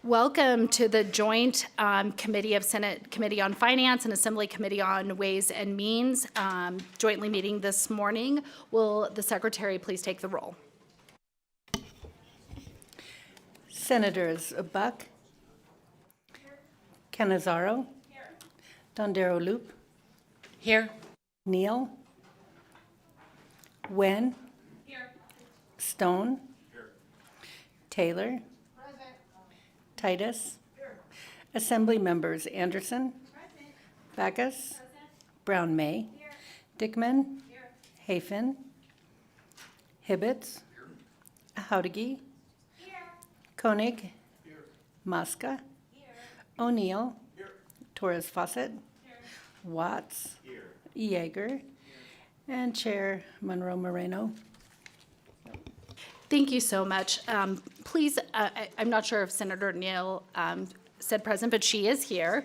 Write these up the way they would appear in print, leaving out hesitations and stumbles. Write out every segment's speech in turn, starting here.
Welcome to the joint committee of Senate Committee on Finance and Assembly Committee on Ways and Means jointly meeting this morning. Will the secretary please take the roll? Senators Buck, Cannizzaro, Dondero Loop, Here. Neal, Wen, Here. Stone, here. Taylor, present. Titus, here. Assembly members Anderson, present. Backus, present. Brown May, here. Dickman, here. Hafen, Hibbets, here. Haudegi, here. Koenig, here. Mosca, here. O'Neill, here. Torres Fawcett, here. Watts, here. Yeager, here. And Chair Monroe Moreno. Thank you so much. Please, I'm not sure if Senator Neal said present, but she is here.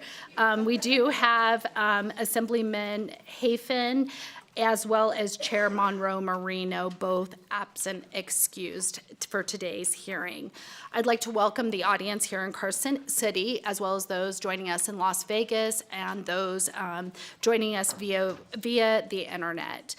We do have Assemblyman Hafen as well as Chair Monroe Moreno, both absent excused for today's hearing. I'd like to welcome the audience here in Carson City, as well as those joining us in Las Vegas and those joining us via the internet.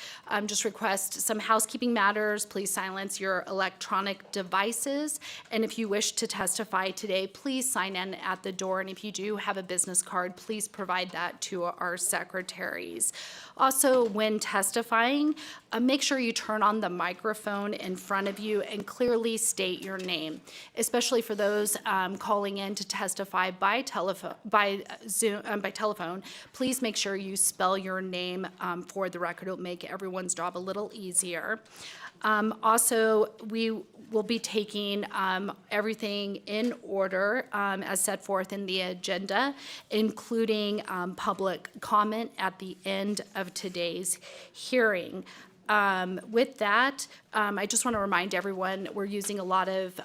Just request some housekeeping matters. Please silence your electronic devices. And if you wish to testify today, please sign in at the door. And if you do have a business card, please provide that to our secretaries. Also, when testifying, make sure you turn on the microphone in front of you and clearly state your name, especially for those calling in to testify by telephone. Please make sure you spell your name for the record. It'll make everyone's job a little easier. Also, we will be taking everything in order as set forth in the agenda, including public comment at the end of today's hearing. With that, I just want to remind everyone we're using a lot of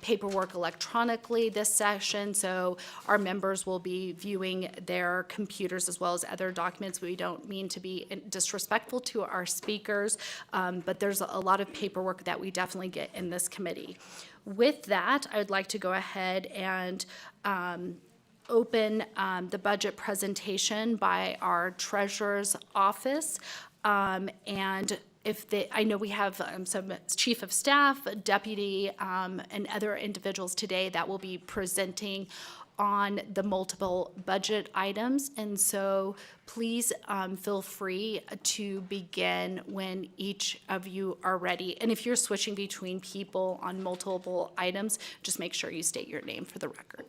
paperwork electronically this session, so our members will be viewing their computers as well as other documents. We don't mean to be disrespectful to our speakers, but there's a lot of paperwork that we definitely get in this committee. With that, I would like to go ahead and open the budget presentation by our treasurer's office. And I know we have some chief of staff, deputy, and other individuals today that will be presenting on the multiple budget items. And so please feel free to begin when each of you are ready. And if you're switching between people on multiple items, just make sure you state your name for the record.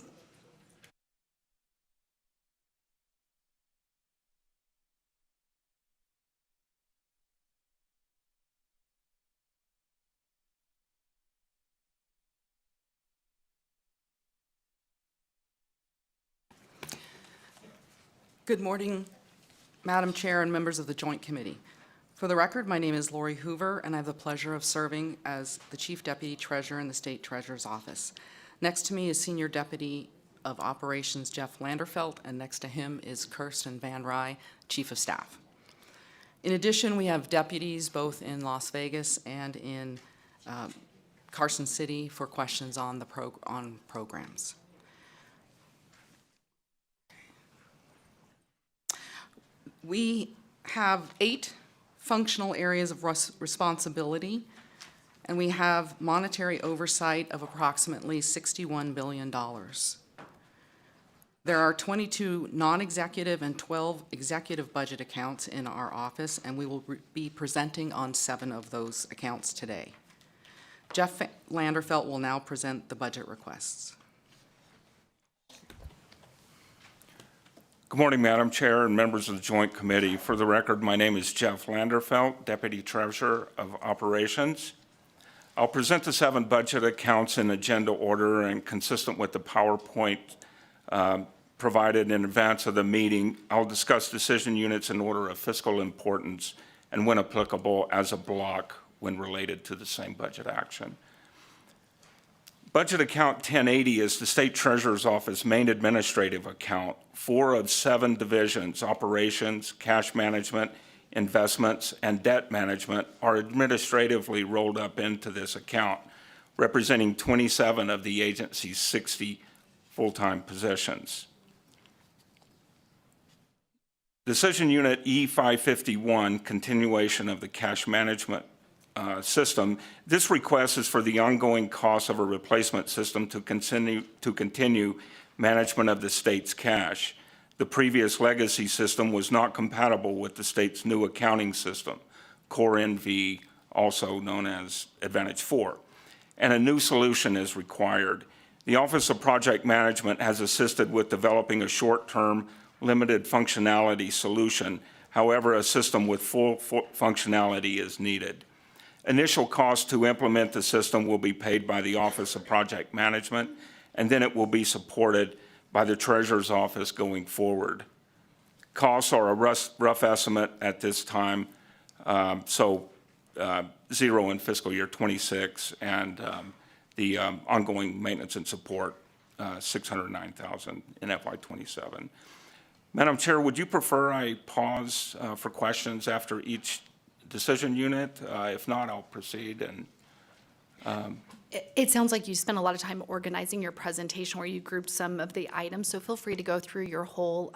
Good morning, Madam Chair and members of the Joint Committee. For the record, my name is Lori Hoover, and I have the pleasure of serving as the Chief Deputy Treasurer in the State Treasurer's Office. Next to me is Senior Deputy of Operations Jeff Landerfelt, and next to him is Kirsten Van Rye, Chief of Staff. In addition, we have deputies both in Las Vegas and in Carson City for questions on programs. We have 8 functional areas of responsibility, and we have monetary oversight of approximately $61 billion. There are 22 non-executive and 12 executive budget accounts in our office, and we will be presenting on 7 of those accounts today. Jeff Landerfelt will now present the budget requests. Good morning, Madam Chair and members of the Joint Committee. For the record, my name is Jeff Landerfelt, Deputy Treasurer of Operations. I'll present the 7 budget accounts in agenda order and consistent with the PowerPoint provided in advance of the meeting. I'll discuss decision units in order of fiscal importance and, when applicable, as a block when related to the same budget action. Budget account 1080 is the State Treasurer's Office main administrative account. 4 of 7 divisions, operations, cash management, investments, and debt management, are administratively rolled up into this account, representing 27 of the agency's 60 full-time positions. Decision Unit E551, continuation of the cash management system. This request is for the ongoing cost of a replacement system to continue management of the state's cash. The previous legacy system was not compatible with the state's new accounting system, Core NV, also known as Advantage 4, and a new solution is required. The Office of Project Management has assisted with developing a short-term, limited functionality solution. However, a system with full functionality is needed. Initial costs to implement the system will be paid by the Office of Project Management, and then it will be supported by the Treasurer's Office going forward. Costs are a rough estimate at this time, zero in fiscal year 26, and the ongoing maintenance and support, $609,000 in FY27. Madam Chair, would you prefer I pause for questions after each decision unit? If not, I'll proceed. And It sounds like you spent a lot of time organizing your presentation where you grouped some of the items, so feel free to go through your whole,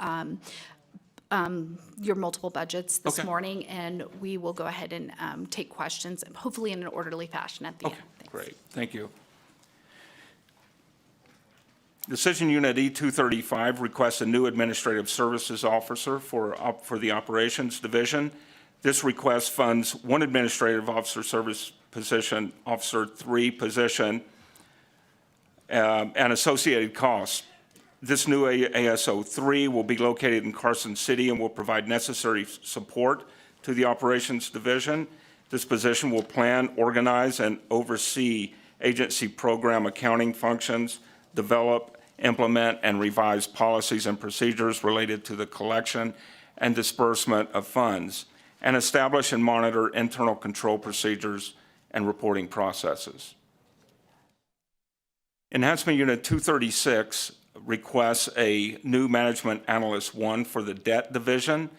your multiple budgets this Okay. morning, and we will go ahead and take questions, hopefully in an orderly fashion at the end. Thanks. great, thank you. Decision Unit E235 requests a new administrative services officer for the Operations Division. This request funds one administrative officer service position, Officer 3 position, and associated costs. This new ASO 3 will be located in Carson City and will provide necessary support to the Operations Division. This position will plan, organize, and oversee agency program accounting functions, develop, implement, and revise policies and procedures related to the collection and disbursement of funds, and establish and monitor internal control procedures and reporting processes. Enhancement Unit 236 requests a new Management Analyst 1 for the Debt Division.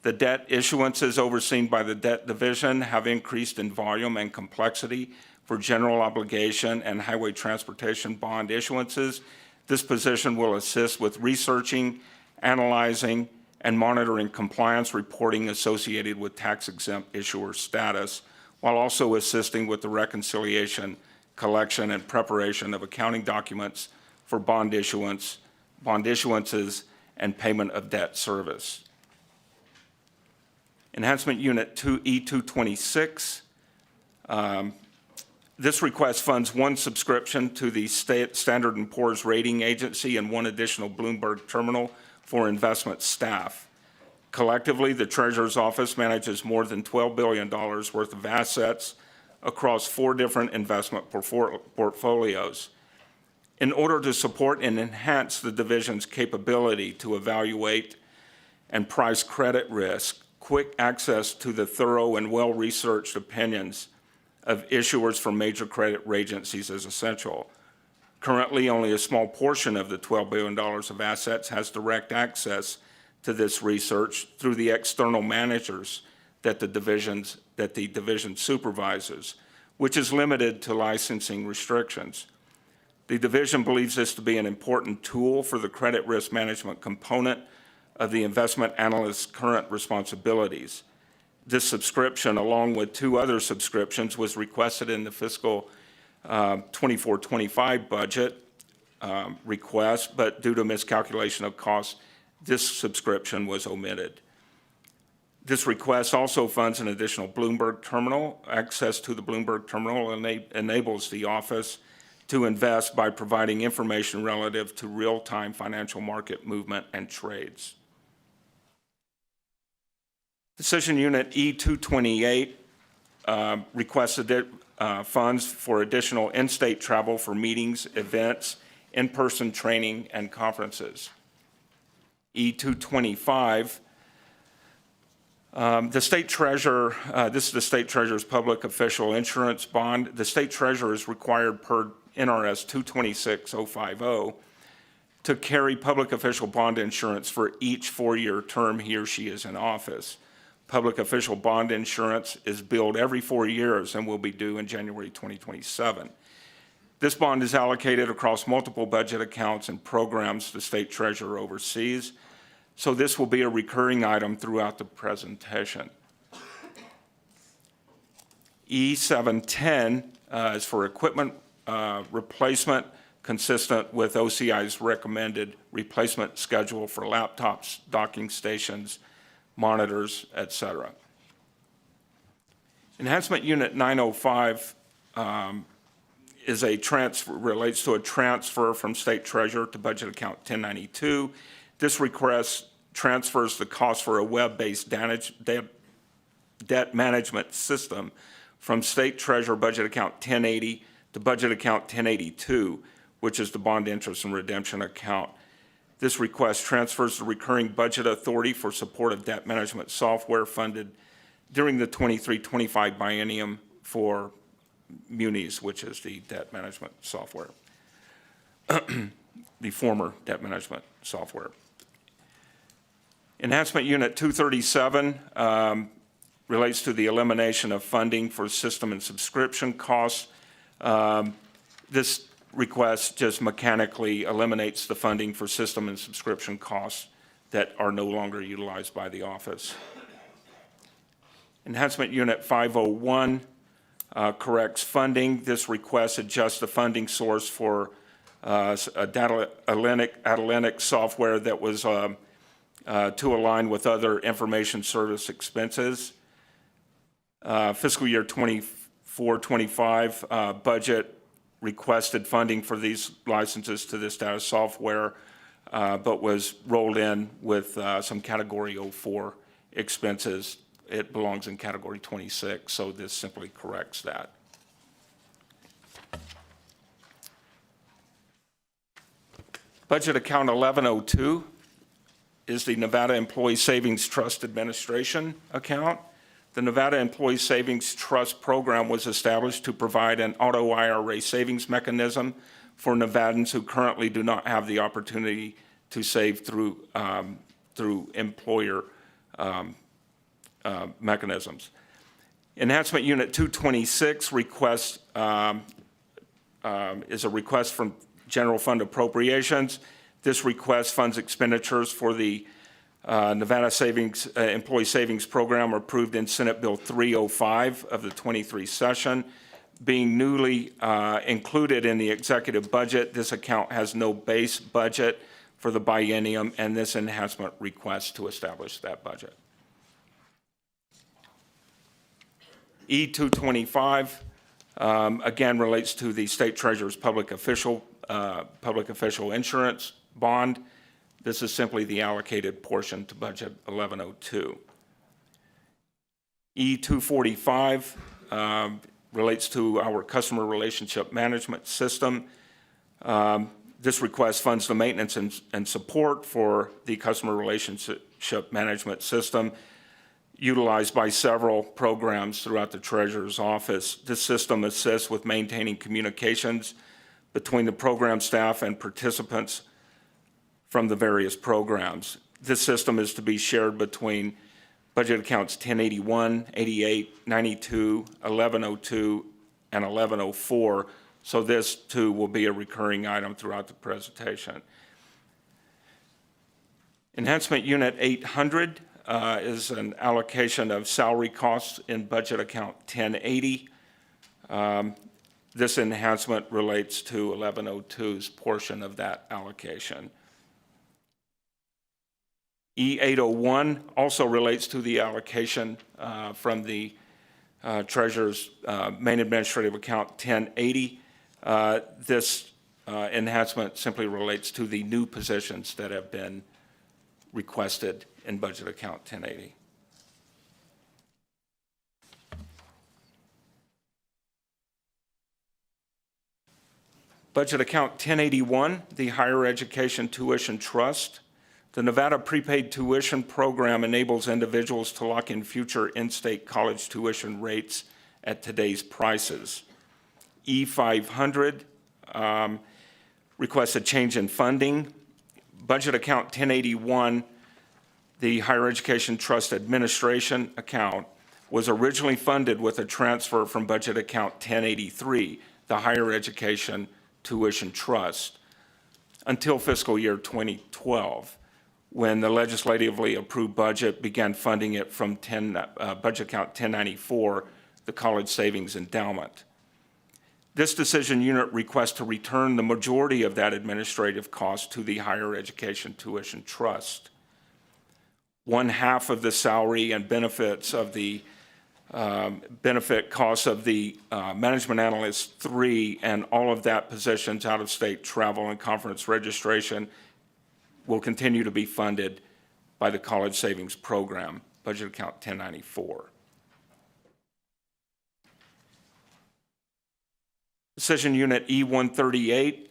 The debt issuances overseen by the Debt Division have increased in volume and complexity for general obligation and highway transportation bond issuances. This position will assist with researching, analyzing, and monitoring compliance reporting associated with tax-exempt issuer status, while also assisting with the reconciliation, collection, and preparation of accounting documents for bond issuances, and payment of debt service. Enhancement Unit E226. This request funds one subscription to the Standard & Poor's rating agency and one additional Bloomberg terminal for investment staff. Collectively, the Treasurer's Office manages more than $12 billion worth of assets across 4 different investment portfolios. In order to support and enhance the division's capability to evaluate and price credit risk, quick access to the thorough and well-researched opinions of issuers from major credit agencies is essential. Currently, only a small portion of the $12 billion of assets has direct access to this research through the external managers that the division supervises, which is limited to licensing restrictions. The division believes this to be an important tool for the credit risk management component of the investment analyst's current responsibilities. This subscription, along with 2 other subscriptions, was requested in the fiscal 24-25 budget request, but due to miscalculation of costs, this subscription was omitted. This request also funds an additional Bloomberg terminal. Access to the Bloomberg terminal enables the office to invest by providing information relative to real-time financial market movement and trades. Decision Unit E228 requested funds for additional in-state travel for meetings, events, in-person training, and conferences. E225, the State Treasurer, this is the State Treasurer's public official insurance bond. The State Treasurer is required per NRS 226050 to carry public official bond insurance for each 4-year term he or she is in office. Public official bond insurance is billed every 4 years and will be due in January 2027. This bond is allocated across multiple budget accounts and programs the state treasurer oversees, so this will be a recurring item throughout the presentation. E710 is for equipment replacement consistent with OCI's recommended replacement schedule for laptops, docking stations, monitors, etc. Enhancement Unit 905 relates to a transfer from State Treasurer to Budget Account 1092. This request transfers the cost for a web-based debt management system from State Treasurer Budget Account 1080 to Budget Account 1082, which is the bond interest and redemption account. This request transfers the recurring budget authority for support of debt management software funded during the 23-25 biennium for Munis, which is the debt management software, the former debt management software. Enhancement Unit 237 relates to the elimination of funding for system and subscription costs. This request just mechanically eliminates the funding for system and subscription costs that are no longer utilized by the office. Enhancement Unit 501 corrects funding. This request adjusts the funding source for a data analytic software that was to align with other information service expenses. Fiscal year 24-25 budget requested funding for these licenses to this data software, but was rolled in with some Category 04 expenses. It belongs in Category 26, so this simply corrects that. Budget Account 1102 is the Nevada Employee Savings Trust Administration account. The Nevada Employee Savings Trust Program was established to provide an auto IRA savings mechanism for Nevadans who currently do not have the opportunity to save through employer mechanisms. Enhancement Unit 226 request is a request from General Fund Appropriations. This request funds expenditures for the Nevada Employee Savings Program approved in Senate Bill 305 of the 23 session. Being newly included in the executive budget, this account has no base budget for the biennium, and this enhancement requests to establish that budget. E225 again relates to the State Treasurer's public official insurance bond. This is simply the allocated portion to Budget 1102. E245 relates to our customer relationship management system. This request funds the maintenance and support for the customer relationship management system utilized by several programs throughout the Treasurer's office. This system assists with maintaining communications between the program staff and participants from the various programs. This system is to be shared between budget accounts 1081, 88, 92, 1102, and 1104, so this too will be a recurring item throughout the presentation. Enhancement Unit 800 is an allocation of salary costs in budget account 1080. This enhancement relates to 1102's portion of that allocation. E801 also relates to the allocation from the Treasurer's main administrative account 1080. This enhancement simply relates to the new positions that have been requested in budget account 1080. Budget account 1081, the Higher Education Tuition Trust. The Nevada Prepaid Tuition Program enables individuals to lock in future in-state college tuition rates at today's prices. E500 requests a change in funding. Budget account 1081, the Higher Education Trust Administration account, was originally funded with a transfer from budget account 1083. the Higher Education Tuition Trust until fiscal year 2012, when the legislatively approved budget began funding it from budget account 1094, the College Savings Endowment. This decision unit requests to return the majority of that administrative cost to the Higher Education Tuition Trust. One half of the salary and benefits of the benefit costs of the Management Analyst 3 and all of that positions, out-of-state travel and conference registration, will continue to be funded by the College Savings Program, budget account 1094. Decision Unit E138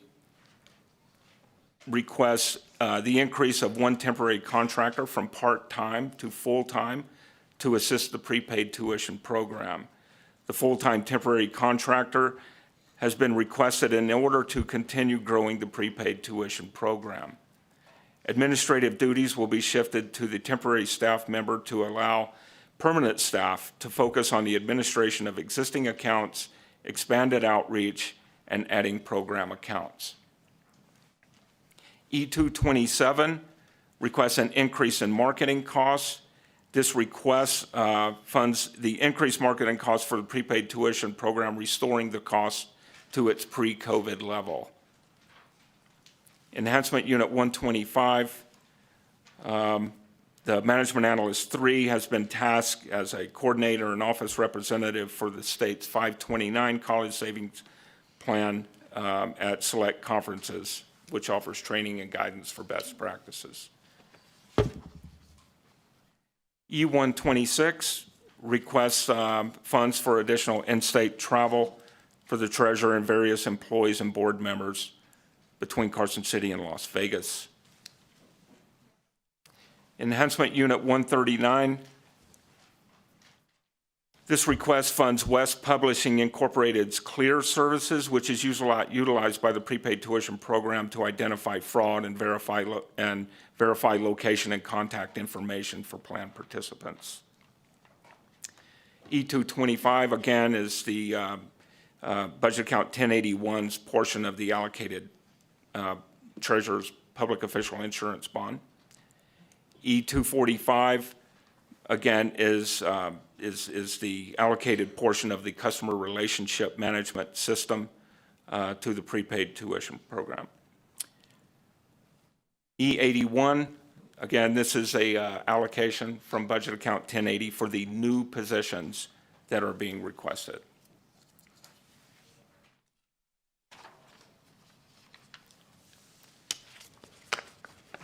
requests the increase of one temporary contractor from part-time to full-time to assist the prepaid tuition program. The full-time temporary contractor has been requested in order to continue growing the prepaid tuition program. Administrative duties will be shifted to the temporary staff member to allow permanent staff to focus on the administration of existing accounts, expanded outreach, and adding program accounts. E227 requests an increase in marketing costs. This request funds the increased marketing costs for the prepaid tuition program, restoring the cost to its pre-COVID level. Enhancement Unit 125, the Management Analyst 3 has been tasked as a coordinator and office representative for the state's 529 College Savings Plan at select conferences, which offers training and guidance for best practices. E126 requests funds for additional in-state travel for the treasurer and various employees and board members between Carson City and Las Vegas. Enhancement Unit 139. This request funds West Publishing Incorporated's CLEAR services, which is utilized by the prepaid tuition program to identify fraud and verify location and contact information for plan participants. E225, again, is the budget account 1081's portion of the allocated Treasurer's Public Official Insurance Bond. E245, again, is the allocated portion of the Customer Relationship Management System to the prepaid tuition program. E81, again, this is a allocation from budget account 1080 for the new positions that are being requested.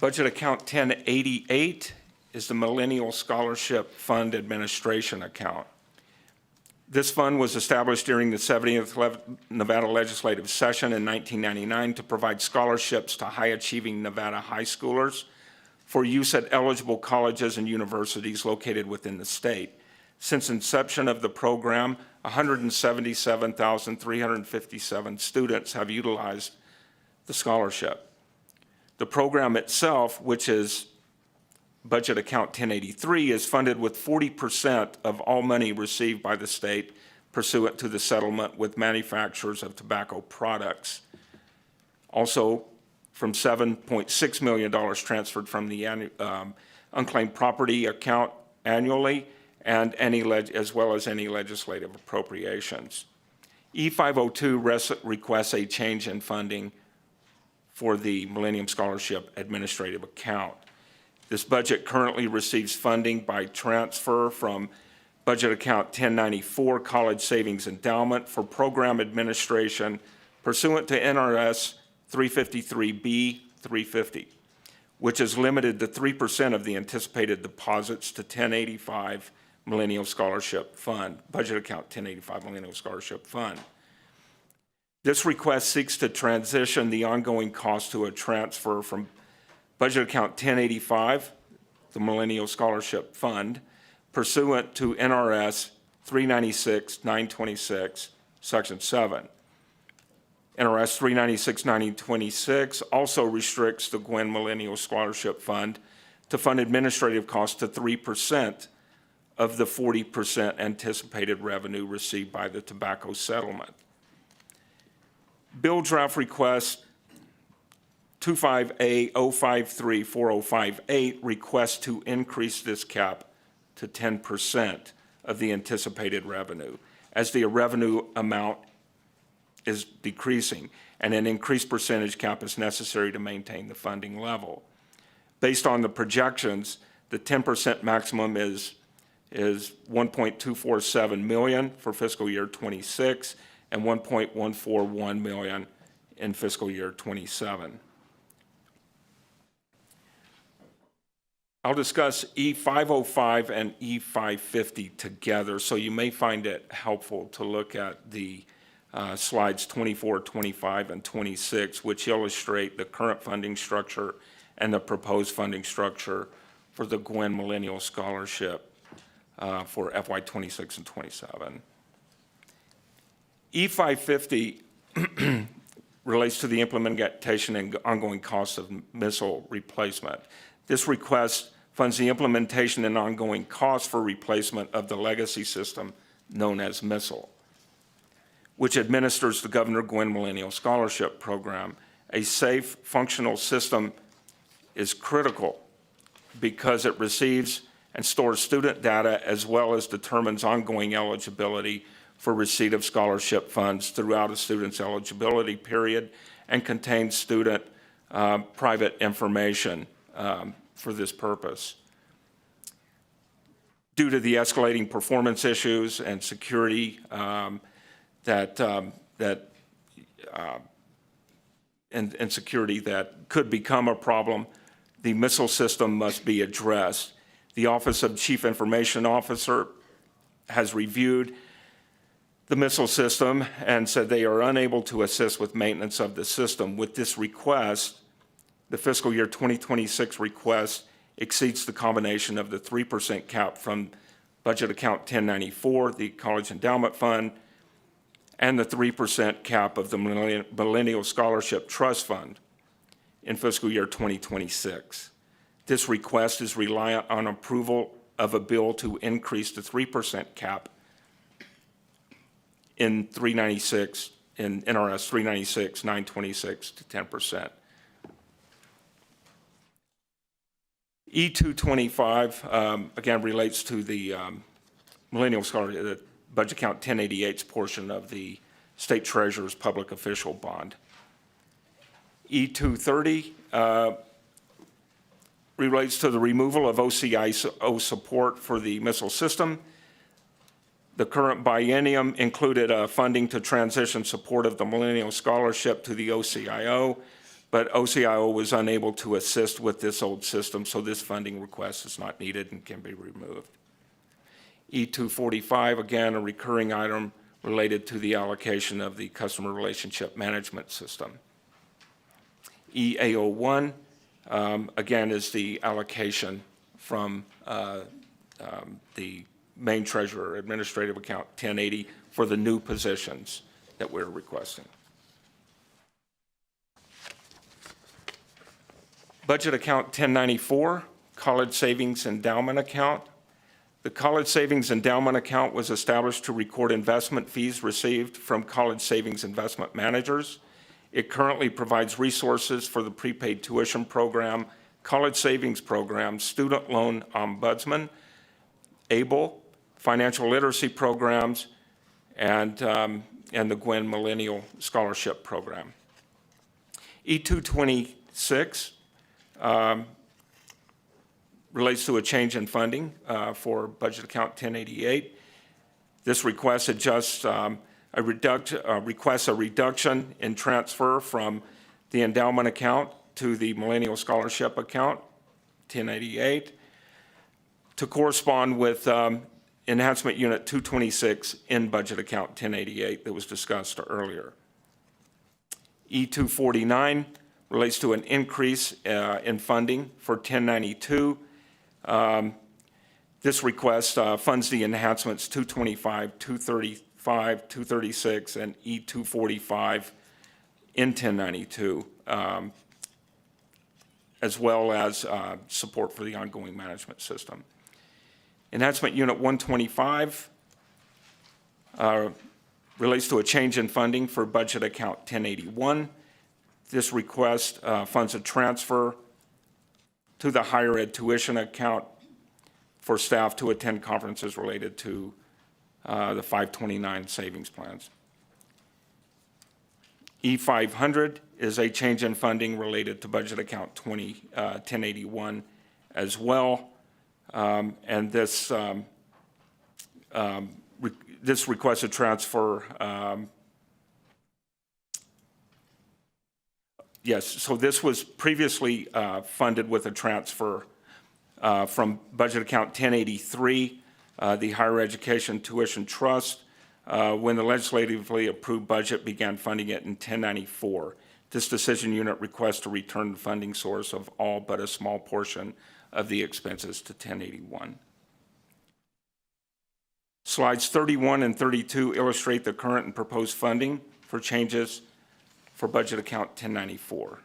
Budget account 1088 is the Millennial Scholarship Fund Administration account. This fund was established during the 70th Nevada Legislative Session in 1999 to provide scholarships to high-achieving Nevada high schoolers for use at eligible colleges and universities located within the state. Since inception of the program, 177,357 students have utilized the scholarship. The program itself, which is budget account 1083, is funded with 40% of all money received by the state pursuant to the settlement with manufacturers of tobacco products. Also, from $7.6 million transferred from the unclaimed property account annually, and as well as any legislative appropriations. E502 requests a change in funding for the Millennium Scholarship Administrative Account. This budget currently receives funding by transfer from budget account 1094 College Savings Endowment for program administration pursuant to NRS 353B 350, which is limited to 3% of the anticipated deposits to 1085 Millennial Scholarship Fund, budget account 1085 Millennial Scholarship Fund. This request seeks to transition the ongoing cost to a transfer from budget account 1085, the Millennial Scholarship Fund, pursuant to NRS 396-926, Section 7. NRS 396-926 also restricts the Gwen Millennial Scholarship Fund to fund administrative costs to 3% of the 40% anticipated revenue received by the tobacco settlement. Bill draft request 25A053458 requests to increase this cap to 10% of the anticipated revenue, as the revenue amount is decreasing, and an increased percentage cap is necessary to maintain the funding level. Based on the projections, the 10% maximum is $1.247 million for fiscal year 26 and $1.141 million in fiscal year 27. I'll discuss E505 and E550 together, so you may find it helpful to look at the slides 24, 25, and 26, which illustrate the current funding structure and the proposed funding structure for the Gwynn Millennial Scholarship for FY 26 and 27. E550 relates to the implementation and ongoing costs of missile replacement. This request funds the implementation and ongoing costs for replacement of the legacy system known as Missile, which administers the Governor Gwynn Millennial Scholarship Program. A safe, functional system is critical because it receives and stores student data as well as determines ongoing eligibility for receipt of scholarship funds throughout a student's eligibility period, and contains student private information for this purpose. Due to the escalating performance issues and security and security that could become a problem, the missile system must be addressed. The Office of Chief Information Officer has reviewed the missile system and said they are unable to assist with maintenance of the system. With this request, the fiscal year 2026 request exceeds the combination of the 3% cap from budget account 1094, the College Endowment Fund, and the 3% cap of the Millennial Scholarship Trust Fund in fiscal year 2026. This request is reliant on approval of a bill to increase the 3% cap in 396, in NRS 396-926 to 10%. E225, again, relates to the Millennial Scholarship, the budget account 1088's portion of the State Treasurer's public official bond. E230 relates to the removal of OCIO support for the missile system. The current biennium included funding to transition support of the Millennial Scholarship to the OCIO, but OCIO was unable to assist with this old system, so this funding request is not needed and can be removed. E245, again, a recurring item related to the allocation of the customer relationship management system. EA01, again, is the allocation from the main treasurer administrative account 1080 for the new positions that we're requesting. Budget account 1094, college savings endowment account. The college savings endowment account was established to record investment fees received from college savings investment managers. It currently provides resources for the prepaid tuition program, college savings program, student loan ombudsman, ABLE, financial literacy programs, and the Gwynn Millennial Scholarship Program. E226 relates to a change in funding for budget account 1088. This request requests a reduction in transfer from the endowment account to the Millennial Scholarship account 1088 to correspond with enhancement unit 226 in budget account 1088 that was discussed earlier. E249 relates to an increase in funding for 1092. This request funds the enhancements 225, 235, 236, and E245 in 1092, as well as support for the ongoing management system. Enhancement Unit 125 relates to a change in funding for budget account 1081. This request funds a transfer to the higher ed tuition account for staff to attend conferences related to the 529 savings plans. E500 is a change in funding related to budget account 1081 as well. And this this requested transfer, yes, so this was previously funded with a transfer from budget account 1083, the Higher Education Tuition Trust, when the legislatively approved budget began funding it in 1094. This decision unit requests to return the funding source of all but a small portion of the expenses to 1081. Slides 31 and 32 illustrate the current and proposed funding for changes for budget account 1094.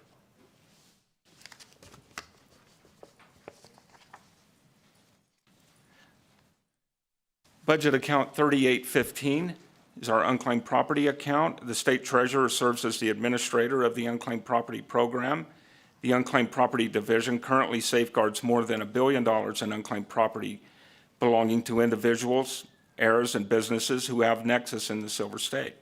Budget account 3815 is our unclaimed property account. The state treasurer serves as the administrator of the unclaimed property program. The unclaimed property division currently safeguards more than $1 billion in unclaimed property belonging to individuals, heirs, and businesses who have nexus in the Silver State.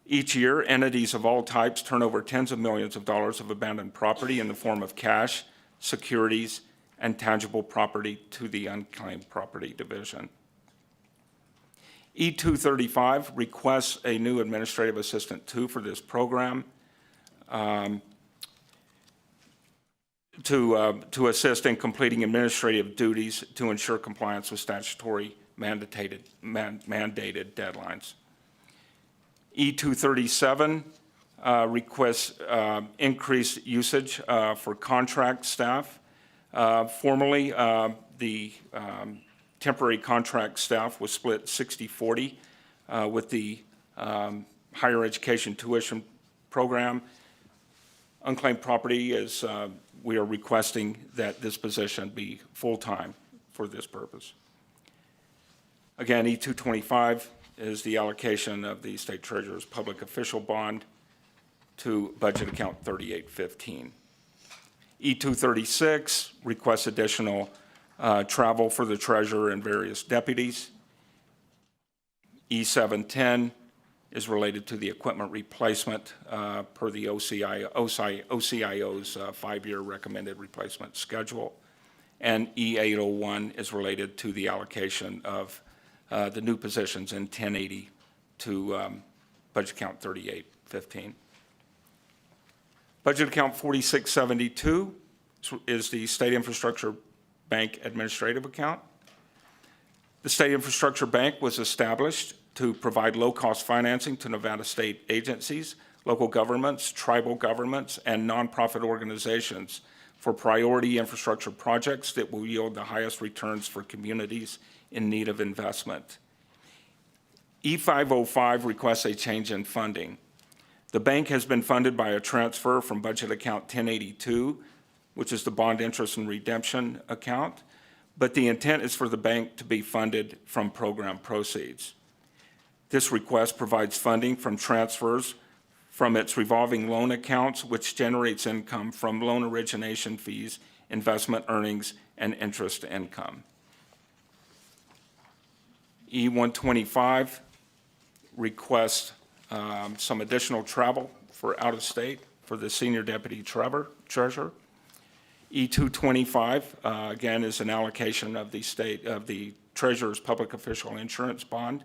Each year, entities of all types turn over tens of millions of dollars of abandoned property in the form of cash, securities, and tangible property to the unclaimed property division. E235 requests a new administrative assistant 2 for this program to assist in completing administrative duties to ensure compliance with statutory mandated deadlines. E237 requests increased usage for contract staff. Formerly, the temporary contract staff was split 60-40 with the higher education tuition program. Unclaimed property is, we are requesting that this position be full-time for this purpose. Again, E225 is the allocation of the state treasurer's public official bond to budget account 3815. E236 requests additional travel for the treasurer and various deputies. E710 is related to the equipment replacement per the OCIO's 5-year recommended replacement schedule. And E801 is related to the allocation of the new positions in 1080 to budget account 3815. Budget account 4672 is the State Infrastructure Bank Administrative Account. The State Infrastructure Bank was established to provide low-cost financing to Nevada state agencies, local governments, tribal governments, and nonprofit organizations for priority infrastructure projects that will yield the highest returns for communities in need of investment. E505 requests a change in funding. The bank has been funded by a transfer from budget account 1082, which is the bond interest and redemption account, but the intent is for the bank to be funded from program proceeds. This request provides funding from transfers from its revolving loan accounts, which generates income from loan origination fees, investment earnings, and interest income. E125 requests some additional travel for out of state for the senior deputy treasurer. E225 again is an allocation of the treasurer's public official insurance bond,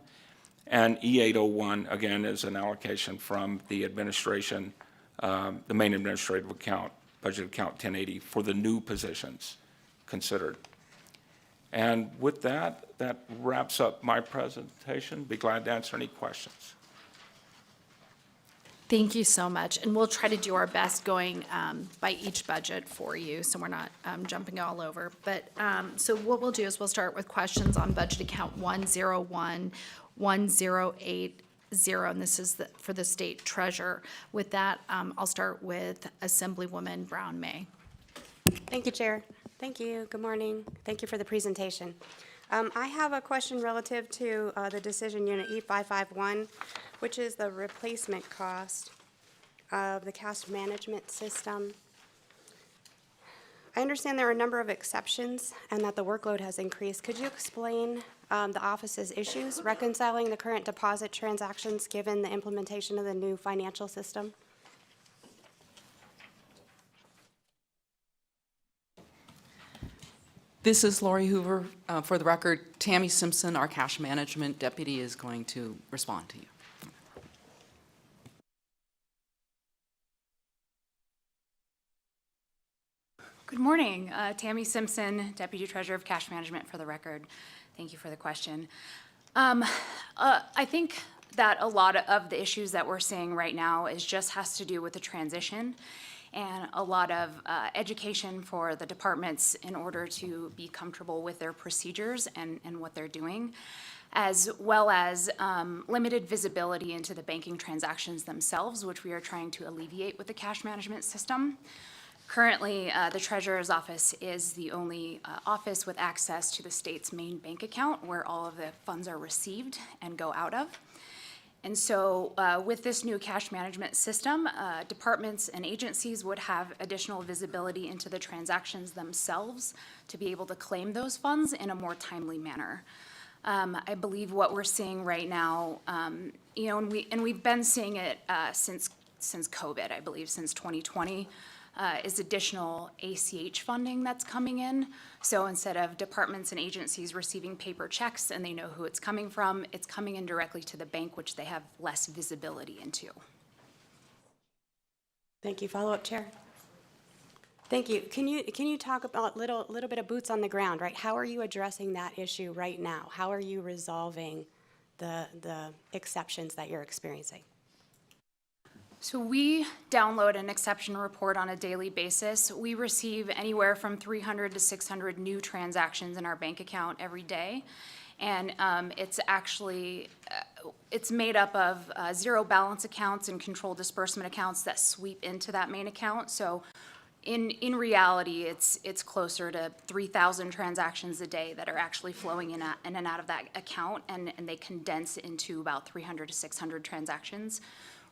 and E801 again is an allocation from the administration, the main administrative account, budget account 1080 for the new positions considered. And with that, that wraps up my presentation. Be glad to answer any questions. Thank you so much, and we'll try to do our best going by each budget for you, so we're not jumping all over. But so what we'll do is we'll start with questions on budget account 101-1080, and this is for the state treasurer. With that, I'll start with Assemblywoman Brown May. Thank you, Chair. Thank you. Good morning. Thank you for the presentation. I have a question relative to the decision unit E551, which is the replacement cost of the cash management system. I understand there are a number of exceptions and that the workload has increased. Could you explain the office's issues reconciling the current deposit transactions given the implementation of the new financial system? This is Lori Hoover. For the record, Tammy Simpson, our cash management deputy, is going to respond to you. Good morning. Tammy Simpson, Deputy Treasurer of Cash Management, for the record. Thank you for the question. I think that a lot of the issues that we're seeing right now has to do with the transition and a lot of education for the departments in order to be comfortable with their procedures and what they're doing, as well as limited visibility into the banking transactions themselves, which we are trying to alleviate with the cash management system. Currently, the Treasurer's Office is the only office with access to the state's main bank account where all of the funds are received and go out of. And so with this new cash management system, departments and agencies would have additional visibility into the transactions themselves to be able to claim those funds in a more timely manner. I believe what we're seeing right now, and we've been seeing it since COVID, I believe, since 2020, is additional ACH funding that's coming in. So instead of departments and agencies receiving paper checks and they know who it's coming from, it's coming in directly to the bank, which they have less visibility into. Thank you. Follow-up, Chair. Thank you. Can you talk about little bit of boots on the ground, right? How are you addressing that issue right now? How are you resolving the exceptions that you're experiencing? So we download an exception report on a daily basis. We receive anywhere from 300 to 600 new transactions in our bank account every day. And it's actually, it's made up of zero balance accounts and controlled disbursement accounts that sweep into that main account. So in reality, it's closer to 3,000 transactions a day that are actually flowing in and out of that account, and they condense into about 300 to 600 transactions.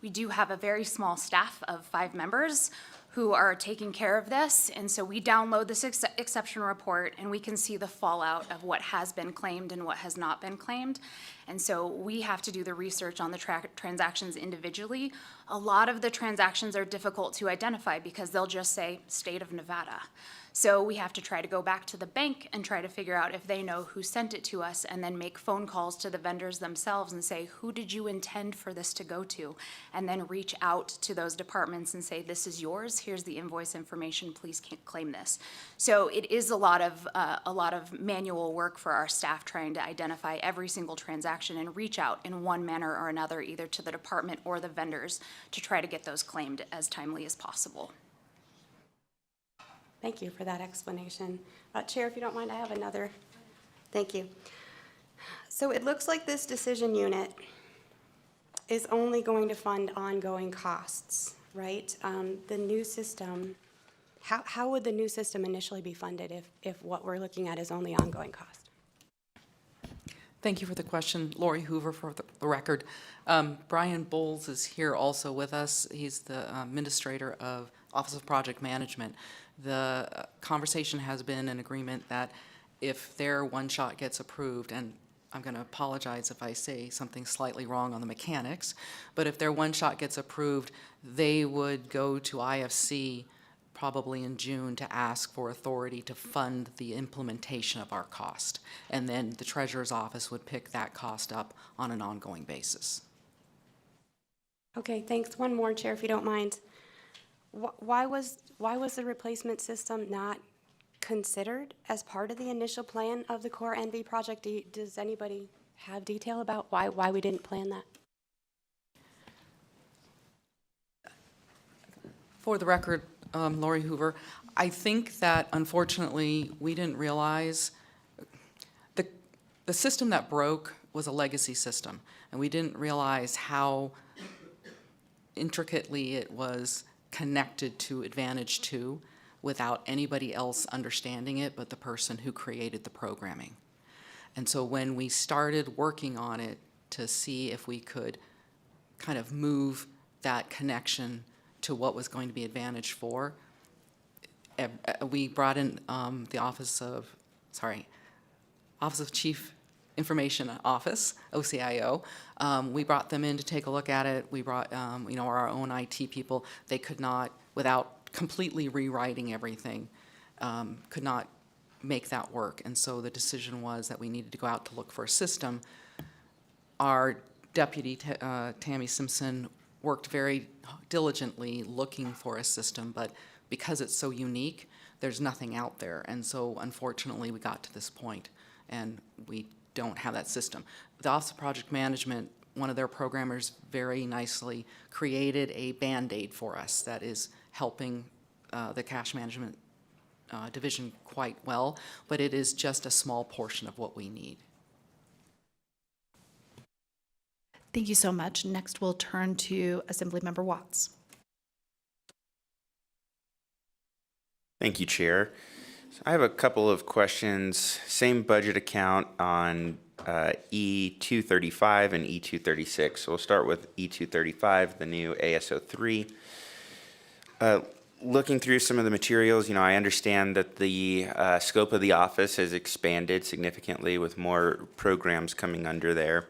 We do have a very small staff of 5 members who are taking care of this, and so we download this exception report and we can see the fallout of what has been claimed and what has not been claimed. And so we have to do the research on the transactions individually. A lot of the transactions are difficult to identify because they'll just say State of Nevada. So we have to try to go back to the bank and try to figure out if they know who sent it to us, and then make phone calls to the vendors themselves and say, who did you intend for this to go to? And then reach out to those departments and say, this is yours, here's the invoice information, please claim this. So it is a lot of manual work for our staff trying to identify every single transaction and reach out in one manner or another, either to the department or the vendors, to try to get those claimed as timely as possible. Thank you for that explanation. Chair, if you don't mind, I have another. Thank you. So it looks like this decision unit is only going to fund ongoing costs, right? The new system, how would the new system initially be funded if what we're looking at is only ongoing cost? Thank you for the question. Lori Hoover, for the record. Brian Bowles is here also with us. He's the administrator of Office of Project Management. The conversation has been an agreement that if their one-shot gets approved, and I'm going to apologize if I say something slightly wrong on the mechanics, but if their one-shot gets approved, they would go to IFC probably in June to ask for authority to fund the implementation of our cost. And then the Treasurer's Office would pick that cost up on an ongoing basis. Okay, thanks. One more, Chair, if you don't mind. Why was the replacement system not considered as part of the initial plan of the Core NB project? Does anybody have detail about why we didn't plan that? For the record, Lori Hoover, I think that unfortunately we didn't realize the system that broke was a legacy system, and we didn't realize how intricately it was connected to Advantage 2 without anybody else understanding it but the person who created the programming. And so when we started working on it to see if we could kind of move that connection to what was going to be Advantage 4, we brought in the Office of Chief Information Office, OCIO. We brought them in to take a look at it. We brought, our own IT people. They could not, without completely rewriting everything, could not make that work. And so the decision was that we needed to go out to look for a system. Our deputy, Tammy Simpson, worked very diligently looking for a system, but because it's so unique, there's nothing out there. And so unfortunately, we got to this point, and we don't have that system. The Office of Project Management, one of their programmers very nicely created a Band-Aid for us that is helping the cash management division quite well, but it is just a small portion of what we need. Thank you so much. Next, we'll turn to Assemblymember Watts. Thank you, Chair. So I have a couple of questions. Same budget account on E235 and E236. So we'll start with E235, the new ASO3. Looking through some of the materials, I understand that the scope of the office has expanded significantly with more programs coming under there.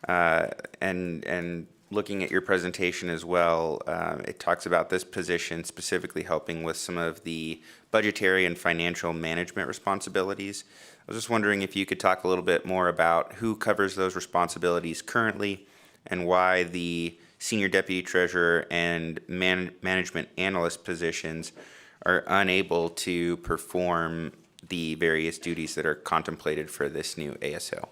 And looking at your presentation as well, it talks about this position specifically helping with some of the budgetary and financial management responsibilities. I was just wondering if you could talk a little bit more about who covers those responsibilities currently and why the Senior Deputy Treasurer and Management Analyst positions are unable to perform the various duties that are contemplated for this new ASO.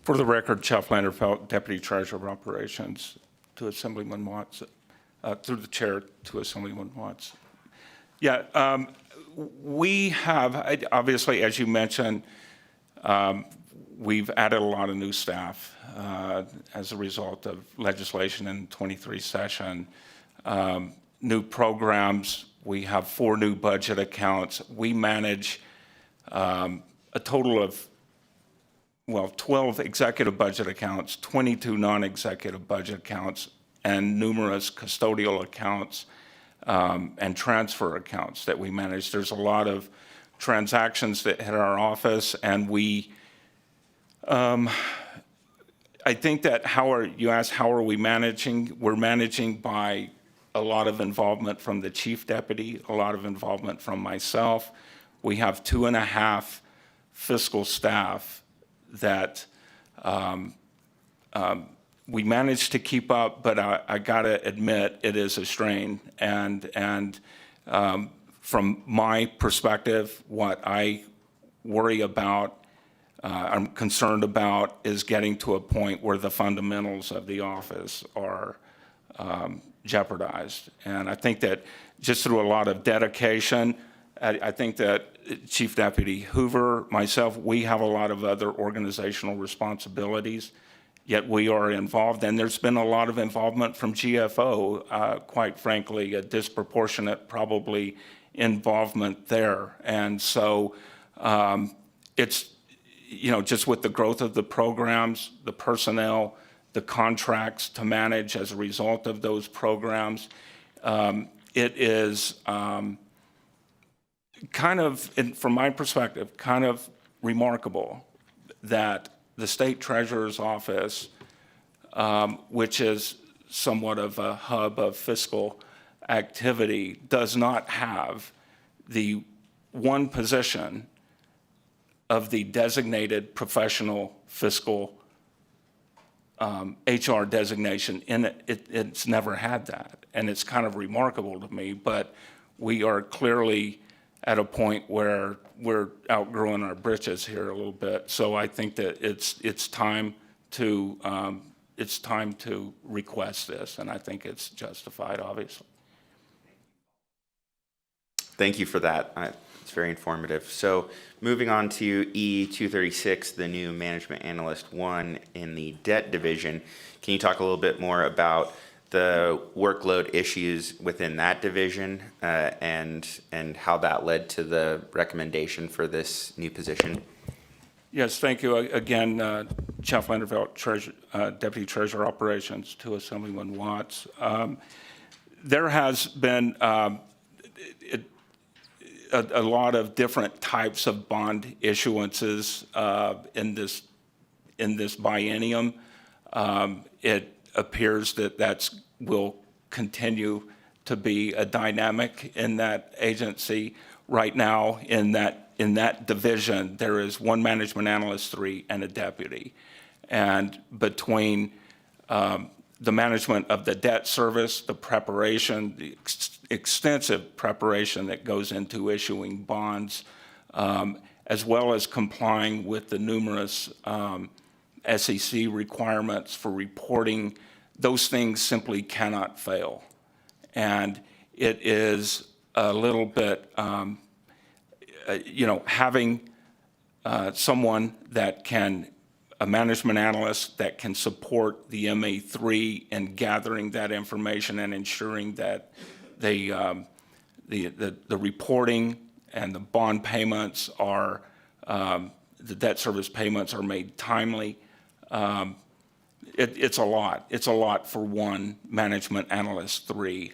For the record, Jeff Landerfeld, Deputy Treasurer of Operations, to Assemblyman Watts, through the chair to Assemblyman Watts. Yeah, we have, obviously, as you mentioned, we've added a lot of new staff as a result of legislation in 23 session. New programs, we have 4 new budget accounts. We manage a total of 12 executive budget accounts, 22 non-executive budget accounts, and numerous custodial accounts and transfer accounts that we manage. There's a lot of transactions that hit our office, and we, I think that you asked how are we managing? We're managing by a lot of involvement from the chief deputy, a lot of involvement from myself. We have 2.5 fiscal staff that we managed to keep up, but I gotta admit it is a strain. And from my perspective, what I worry about, I'm concerned about, is getting to a point where the fundamentals of the office are jeopardized. And I think that just through a lot of dedication, I think that Chief Deputy Hoover, myself, we have a lot of other organizational responsibilities, yet we are involved. And there's been a lot of involvement from GFO, quite frankly, a disproportionate probably involvement there. And so it's, just with the growth of the programs, the personnel, the contracts to manage as a result of those programs, it is kind of, from my perspective, kind of remarkable that the State Treasurer's Office, which is somewhat of a hub of fiscal activity, does not have the one position of the designated professional fiscal HR designation in it. It's never had that, and it's kind of remarkable to me, but we are clearly at a point where we're outgrowing our britches here a little bit. So I think that it's time to request this, and I think it's justified, obviously. Thank you for that. It's very informative. So moving on to E236, the new Management Analyst 1 in the debt division, can you talk a little bit more about the workload issues within that division, and how that led to the recommendation for this new position? Yes, thank you. Again, Jeff Landerfeld, Deputy Treasurer Operations, to Assemblyman Watts. There has been a lot of different types of bond issuances in this biennium. It appears that will continue to be a dynamic in that agency. Right now, in that division, there is one management analyst, 3, and a deputy. And between the management of the debt service, the preparation, the extensive preparation that goes into issuing bonds, as well as complying with the numerous SEC requirements for reporting, those things simply cannot fail. And it is a little bit, having someone that can, a management analyst that can support the MA3 in gathering that information and ensuring that the reporting and the bond payments are, the debt service payments are made timely. It's a lot. It's a lot for one management analyst, 3,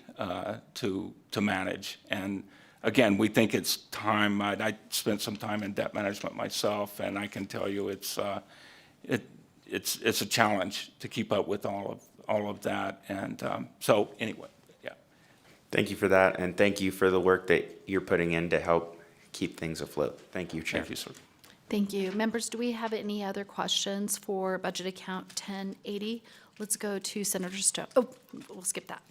to manage. And again, we think it's time. I spent some time in debt management myself, and I can tell you it's a challenge to keep up with all of that. And so anyway, yeah. Thank you for that, and thank you for the work that you're putting in to help keep things afloat. Thank you, Chair. Thank you, sir. Thank you. Members, do we have any other questions for budget account 1080? Let's go to Senator Stone. Oh, we'll skip that.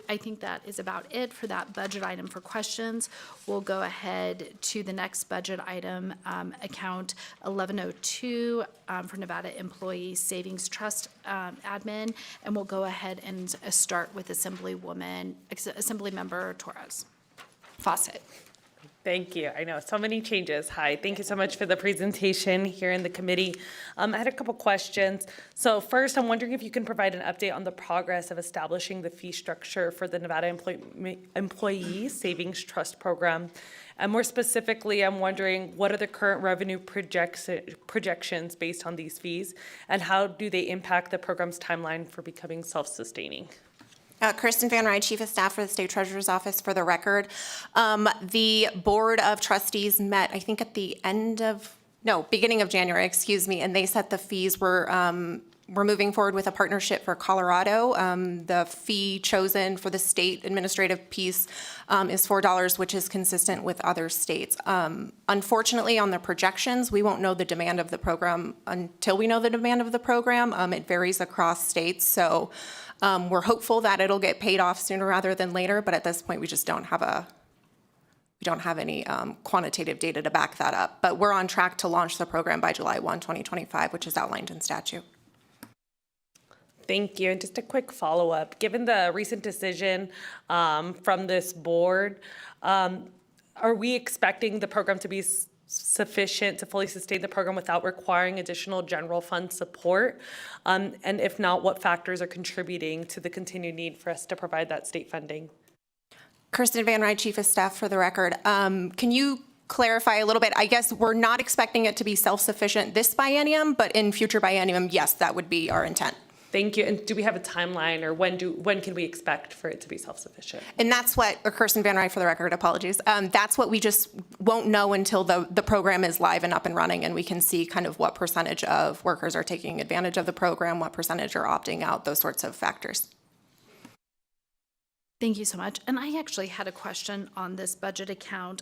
I think that is about it for that budget item for questions. We'll go ahead to the next budget item, account 1102 for Nevada Employee Savings Trust admin, and we'll go ahead and start with Assemblymember Torres. Fawcett. Thank you. I know, so many changes. Hi, thank you so much for the presentation here in the committee. I had a couple questions. So first, I'm wondering if you can provide an update on the progress of establishing the fee structure for the Nevada Employee Savings Trust Program. And more specifically, I'm wondering what are the current revenue projections based on these fees, and how do they impact the program's timeline for becoming self-sustaining? Kirsten Van Ryn, Chief of Staff for the State Treasurer's Office, for the record. The Board of Trustees met, I think, at the beginning of January, and they set the fees. We're moving forward with a partnership for Colorado. The fee chosen for the state administrative piece is $4, which is consistent with other states. Unfortunately, on the projections, we won't know the demand of the program until we know the demand of the program. It varies across states, so we're hopeful that it'll get paid off sooner rather than later, but at this point, we just don't have any quantitative data to back that up. But we're on track to launch the program by July 1, 2025, which is outlined in statute. Thank you. And just a quick follow-up. Given the recent decision from this board, are we expecting the program to be sufficient to fully sustain the program without requiring additional general fund support? And if not, what factors are contributing to the continued need for us to provide that state funding? Kirsten Van Ryn, Chief of Staff, for the record. Can you clarify a little bit? I guess we're not expecting it to be self-sufficient this biennium, but in future biennium, yes, that would be our intent. Thank you. And do we have a timeline, or when can we expect for it to be self-sufficient? And that's what, or Kirsten Van Ryn, for the record, apologies. That's what we just won't know until the program is live and up and running, and we can see kind of what percentage of workers are taking advantage of the program, what percentage are opting out, those sorts of factors. Thank you so much. And I actually had a question on this budget account,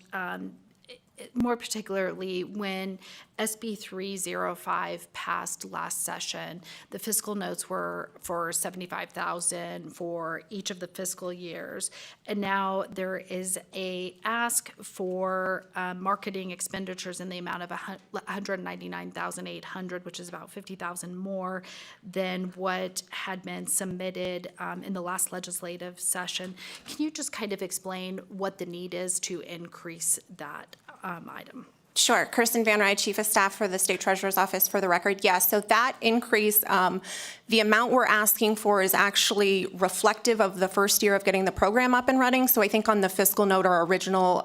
more particularly when SB 305 passed last session. The fiscal notes were for $75,000 for each of the fiscal years, and now there is a ask for marketing expenditures in the amount of $199,800, which is about $50,000 more than what had been submitted in the last legislative session. Can you just kind of explain what the need is to increase that item? Sure. Kirsten Van Rye, Chief of Staff for the State Treasurer's Office, for the record. Yes, so that increase, the amount we're asking for is actually reflective of the first year of getting the program up and running. So I think on the fiscal note, our original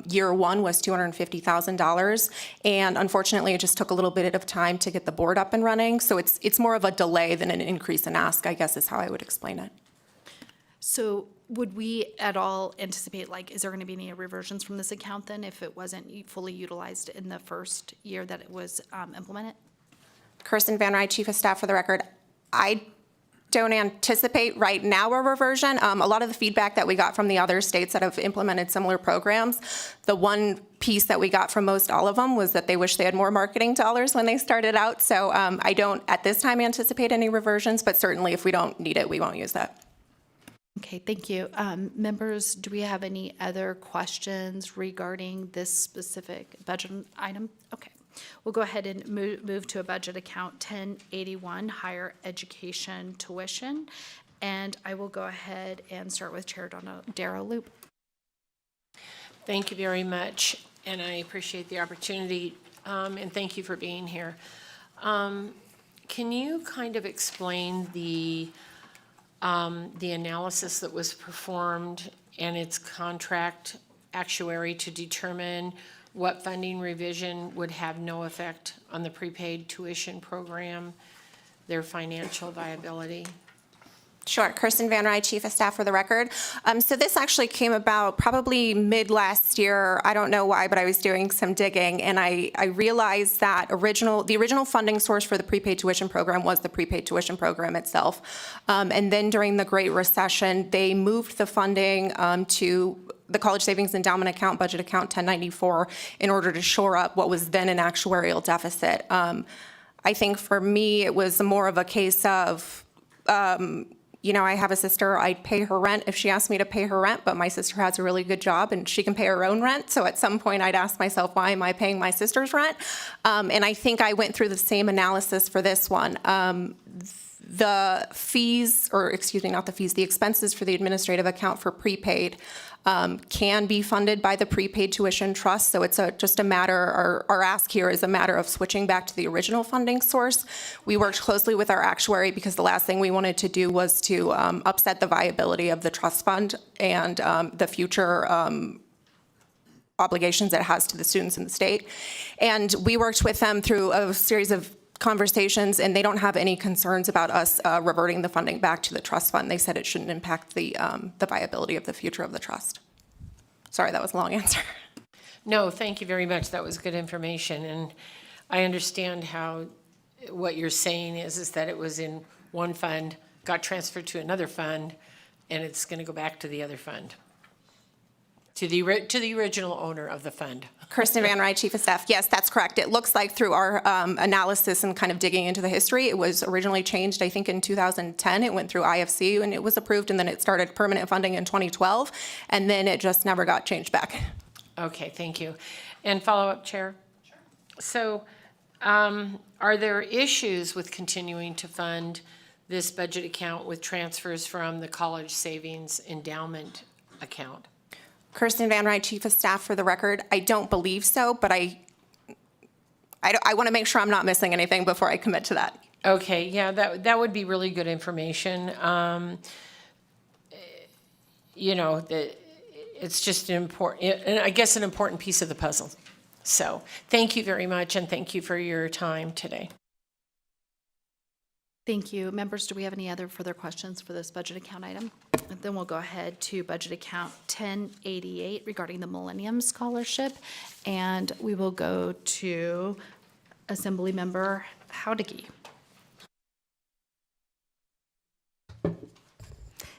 year one was $250,000. And unfortunately, it just took a little bit of time to get the board up and running. So it's more of a delay than an increase in ask, I guess is how I would explain it. So would we at all anticipate, like, is there going to be any reversions from this account then if it wasn't fully utilized in the first year that it was implemented? Kirsten Van Rye, Chief of Staff, for the record. I don't anticipate right now a reversion. A lot of the feedback that we got from the other states that have implemented similar programs, the one piece that we got from most all of them was that they wish they had more marketing dollars when they started out. So I don't at this time anticipate any reversions, but certainly if we don't need it, we won't use that. Okay, thank you. Members, do we have any other questions regarding this specific budget item? Okay, we'll go ahead and move to a budget account 1081, higher education tuition. And I will go ahead and start with Chair Darrow Loop. Thank you very much, and I appreciate the opportunity, and thank you for being here. Can you kind of explain the analysis that was performed and its contract actuary to determine what funding revision would have no effect on the prepaid tuition program, their financial viability? Sure. Kirsten Van Rye, Chief of Staff, for the record. So this actually came about probably mid last year. I don't know why, but I was doing some digging, and I realized that the original funding source for the prepaid tuition program was the prepaid tuition program itself. And then during the Great Recession, they moved the funding to the College Savings Endowment Account, budget account 1094, in order to shore up what was then an actuarial deficit. I think for me, it was more of a case of, I have a sister, I'd pay her rent if she asked me to pay her rent, but my sister has a really good job and she can pay her own rent. So at some point I'd ask myself, why am I paying my sister's rent? And I think I went through the same analysis for this one. The fees, the expenses for the administrative account for prepaid can be funded by the prepaid tuition trust. So it's just a matter, our ask here is a matter of switching back to the original funding source. We worked closely with our actuary because the last thing we wanted to do was to upset the viability of the trust fund and the future obligations it has to the students in the state. And we worked with them through a series of conversations, and they don't have any concerns about us reverting the funding back to the trust fund. They said it shouldn't impact the viability of the future of the trust. Sorry, that was a long answer. No, thank you very much. That was good information. And I understand how what you're saying is that it was in one fund, got transferred to another fund, and it's going to go back to the other fund, to the original owner of the fund. Kirsten Van Rye, Chief of Staff. Yes, that's correct. It looks like through our analysis and kind of digging into the history, it was originally changed, I think, in 2010. It went through IFC and it was approved, and then it started permanent funding in 2012, and then it just never got changed back. Okay, thank you. And follow-up, Chair? Sure. So are there issues with continuing to fund this budget account with transfers from the College Savings Endowment account? Kirsten Van Rye, Chief of Staff, for the record. I don't believe so, but I want to make sure I'm not missing anything before I commit to that. Okay, yeah, that would be really good information. It's just an important piece of the puzzle. So thank you very much, and thank you for your time today. Thank you. Members, do we have any other further questions for this budget account item? And then we'll go ahead to budget account 1088 regarding the Millennium Scholarship. And we will go to Assemblymember Howdigy.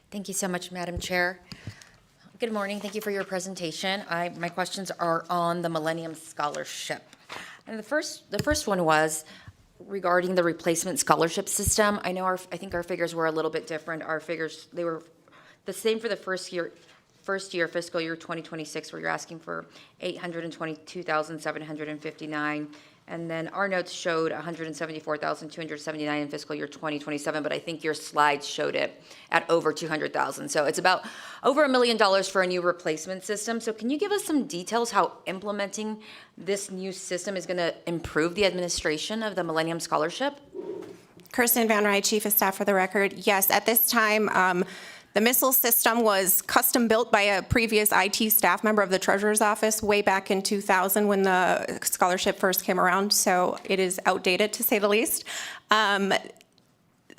Thank you so much, Madam Chair. Good morning. Thank you for your presentation. My questions are on the Millennium Scholarship. And the first one was regarding the replacement scholarship system. I think our figures were a little bit different. Our figures, they were the same for the first year fiscal year 2026, where you're asking for $822,759, And then our notes showed 174,279 in fiscal year 2027, but I think your slides showed it at over 200,000. So it's about over $1 million for a new replacement system. So can you give us some details how implementing this new system is going to improve the administration of the Millennium Scholarship? Kirsten Van Rij, Chief of Staff for the record. Yes, at this time, the missile system was custom built by a previous IT staff member of the Treasurer's Office way back in 2000 when the scholarship first came around, so it is outdated to say the least.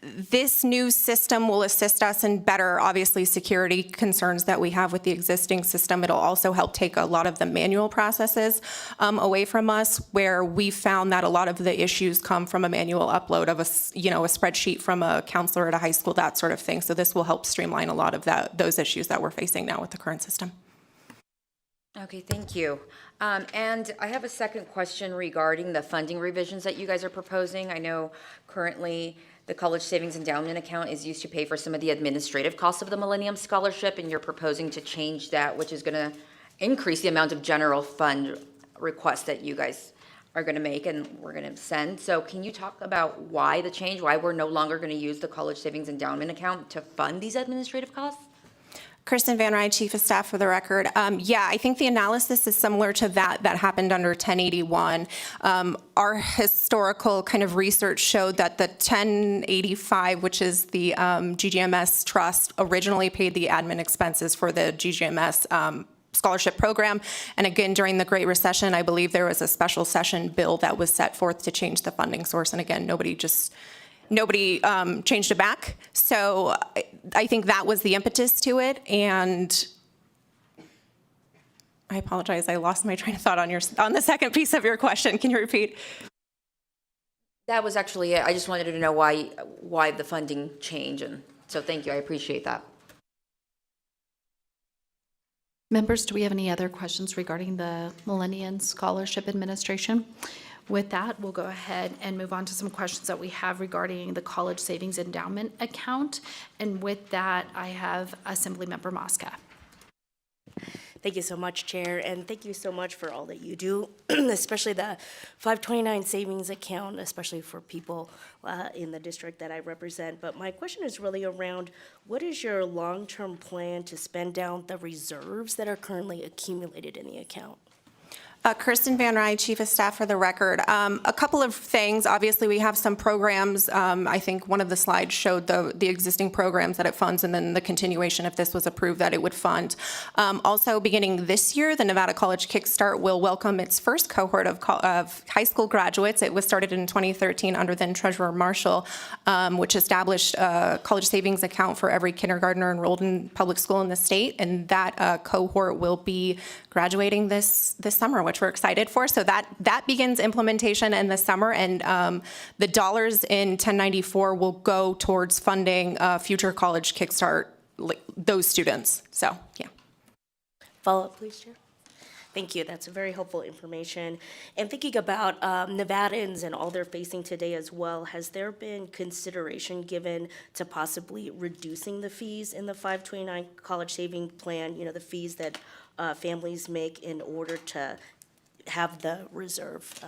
This new system will assist us in better, obviously, security concerns that we have with the existing system. It'll also help take a lot of the manual processes away from us, where we found that a lot of the issues come from a manual upload of a spreadsheet from a counselor at a high school, that sort of thing. So this will help streamline a lot of those issues that we're facing now with the current system. Okay, thank you. And I have a second question regarding the funding revisions that you guys are proposing. I know currently the College Savings Endowment Account is used to pay for some of the administrative costs of the Millennium Scholarship, and you're proposing to change that, which is going to increase the amount of general fund requests that you guys are going to make and we're going to send. So can you talk about why the change, why we're no longer going to use the College Savings Endowment Account to fund these administrative costs? Kirsten Van Rij, Chief of Staff for the record. Yeah, I think the analysis is similar to that happened under 1081. Our historical kind of research showed that the 1085, which is the GGMS trust, originally paid the admin expenses for the GGMS scholarship program. And again, during the Great Recession, I believe there was a special session bill that was set forth to change the funding source. And again, nobody changed it back. So I think that was the impetus to it. And I apologize, I lost my train of thought on the second piece of your question. Can you repeat? That was actually it. I just wanted to know why the funding change, and so thank you. I appreciate that. Members, do we have any other questions regarding the Millennium Scholarship Administration? With that, we'll go ahead and move on to some questions that we have regarding the College Savings Endowment Account. And with that, I have Assemblymember Mosca. Thank you so much, Chair, and thank you so much for all that you do, especially the 529 savings account, especially for people in the district that I represent. But my question is really around, what is your long-term plan to spend down the reserves that are currently accumulated in the account? Kirsten Van Rij, Chief of Staff for the record. A couple of things. Obviously, we have some programs. I think one of the slides showed the existing programs that it funds, and then the continuation, if this was approved, that it would fund. Also, beginning this year, the Nevada College Kickstart will welcome its first cohort of high school graduates. It was started in 2013 under then Treasurer Marshall, which established a college savings account for every kindergartner enrolled in public school in the state, and that cohort will be graduating this summer, which we're excited for. So that begins implementation in the summer, and the dollars in 1094 will go towards funding future college Kickstart, those students. So, yeah. Follow up, please, Chair. Thank you. That's very helpful information. And thinking about Nevadans and all they're facing today as well, has there been consideration given to possibly reducing the fees in the 529 college saving plan, the fees that families make in order to have the reserve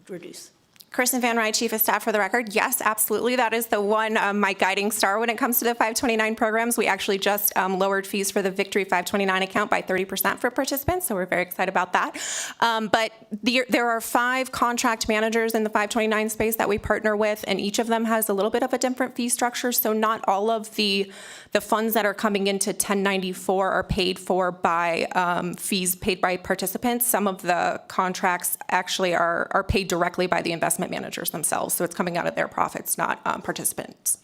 reduce? Kirsten Van Rij, Chief of Staff for the record. Yes, absolutely. That is the one, my guiding star when it comes to the 529 programs. We actually just lowered fees for the Victory 529 account by 30% for participants, so we're very excited about that. But there are 5 contract managers in the 529 space that we partner with, and each of them has a little bit of a different fee structure, so not all of the funds that are coming into 1094 are paid for by fees paid by participants. Some of the contracts actually are paid directly by the investment managers themselves, so it's coming out of their profits, not participants.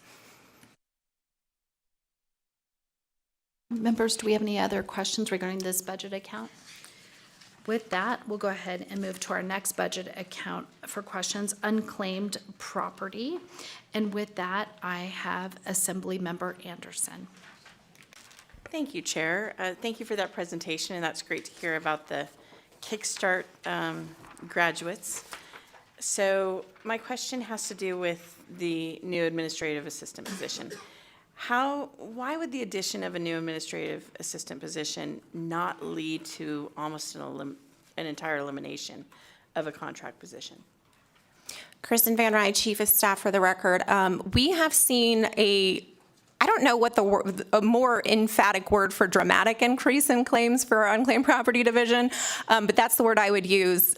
Members, do we have any other questions regarding this budget account? With that, we'll go ahead and move to our next budget account for questions, unclaimed property. And with that, I have Assemblymember Anderson. Thank you, Chair. Thank you for that presentation, and that's great to hear about the Kickstart graduates. So my question has to do with the new administrative assistant position. Why would the addition of a new administrative assistant position not lead to almost an entire elimination of a contract position? Kristen Van Rye, Chief of Staff for the record. We have seen I don't know what a more emphatic word for dramatic increase in claims for our unclaimed property division, but that's the word I would use.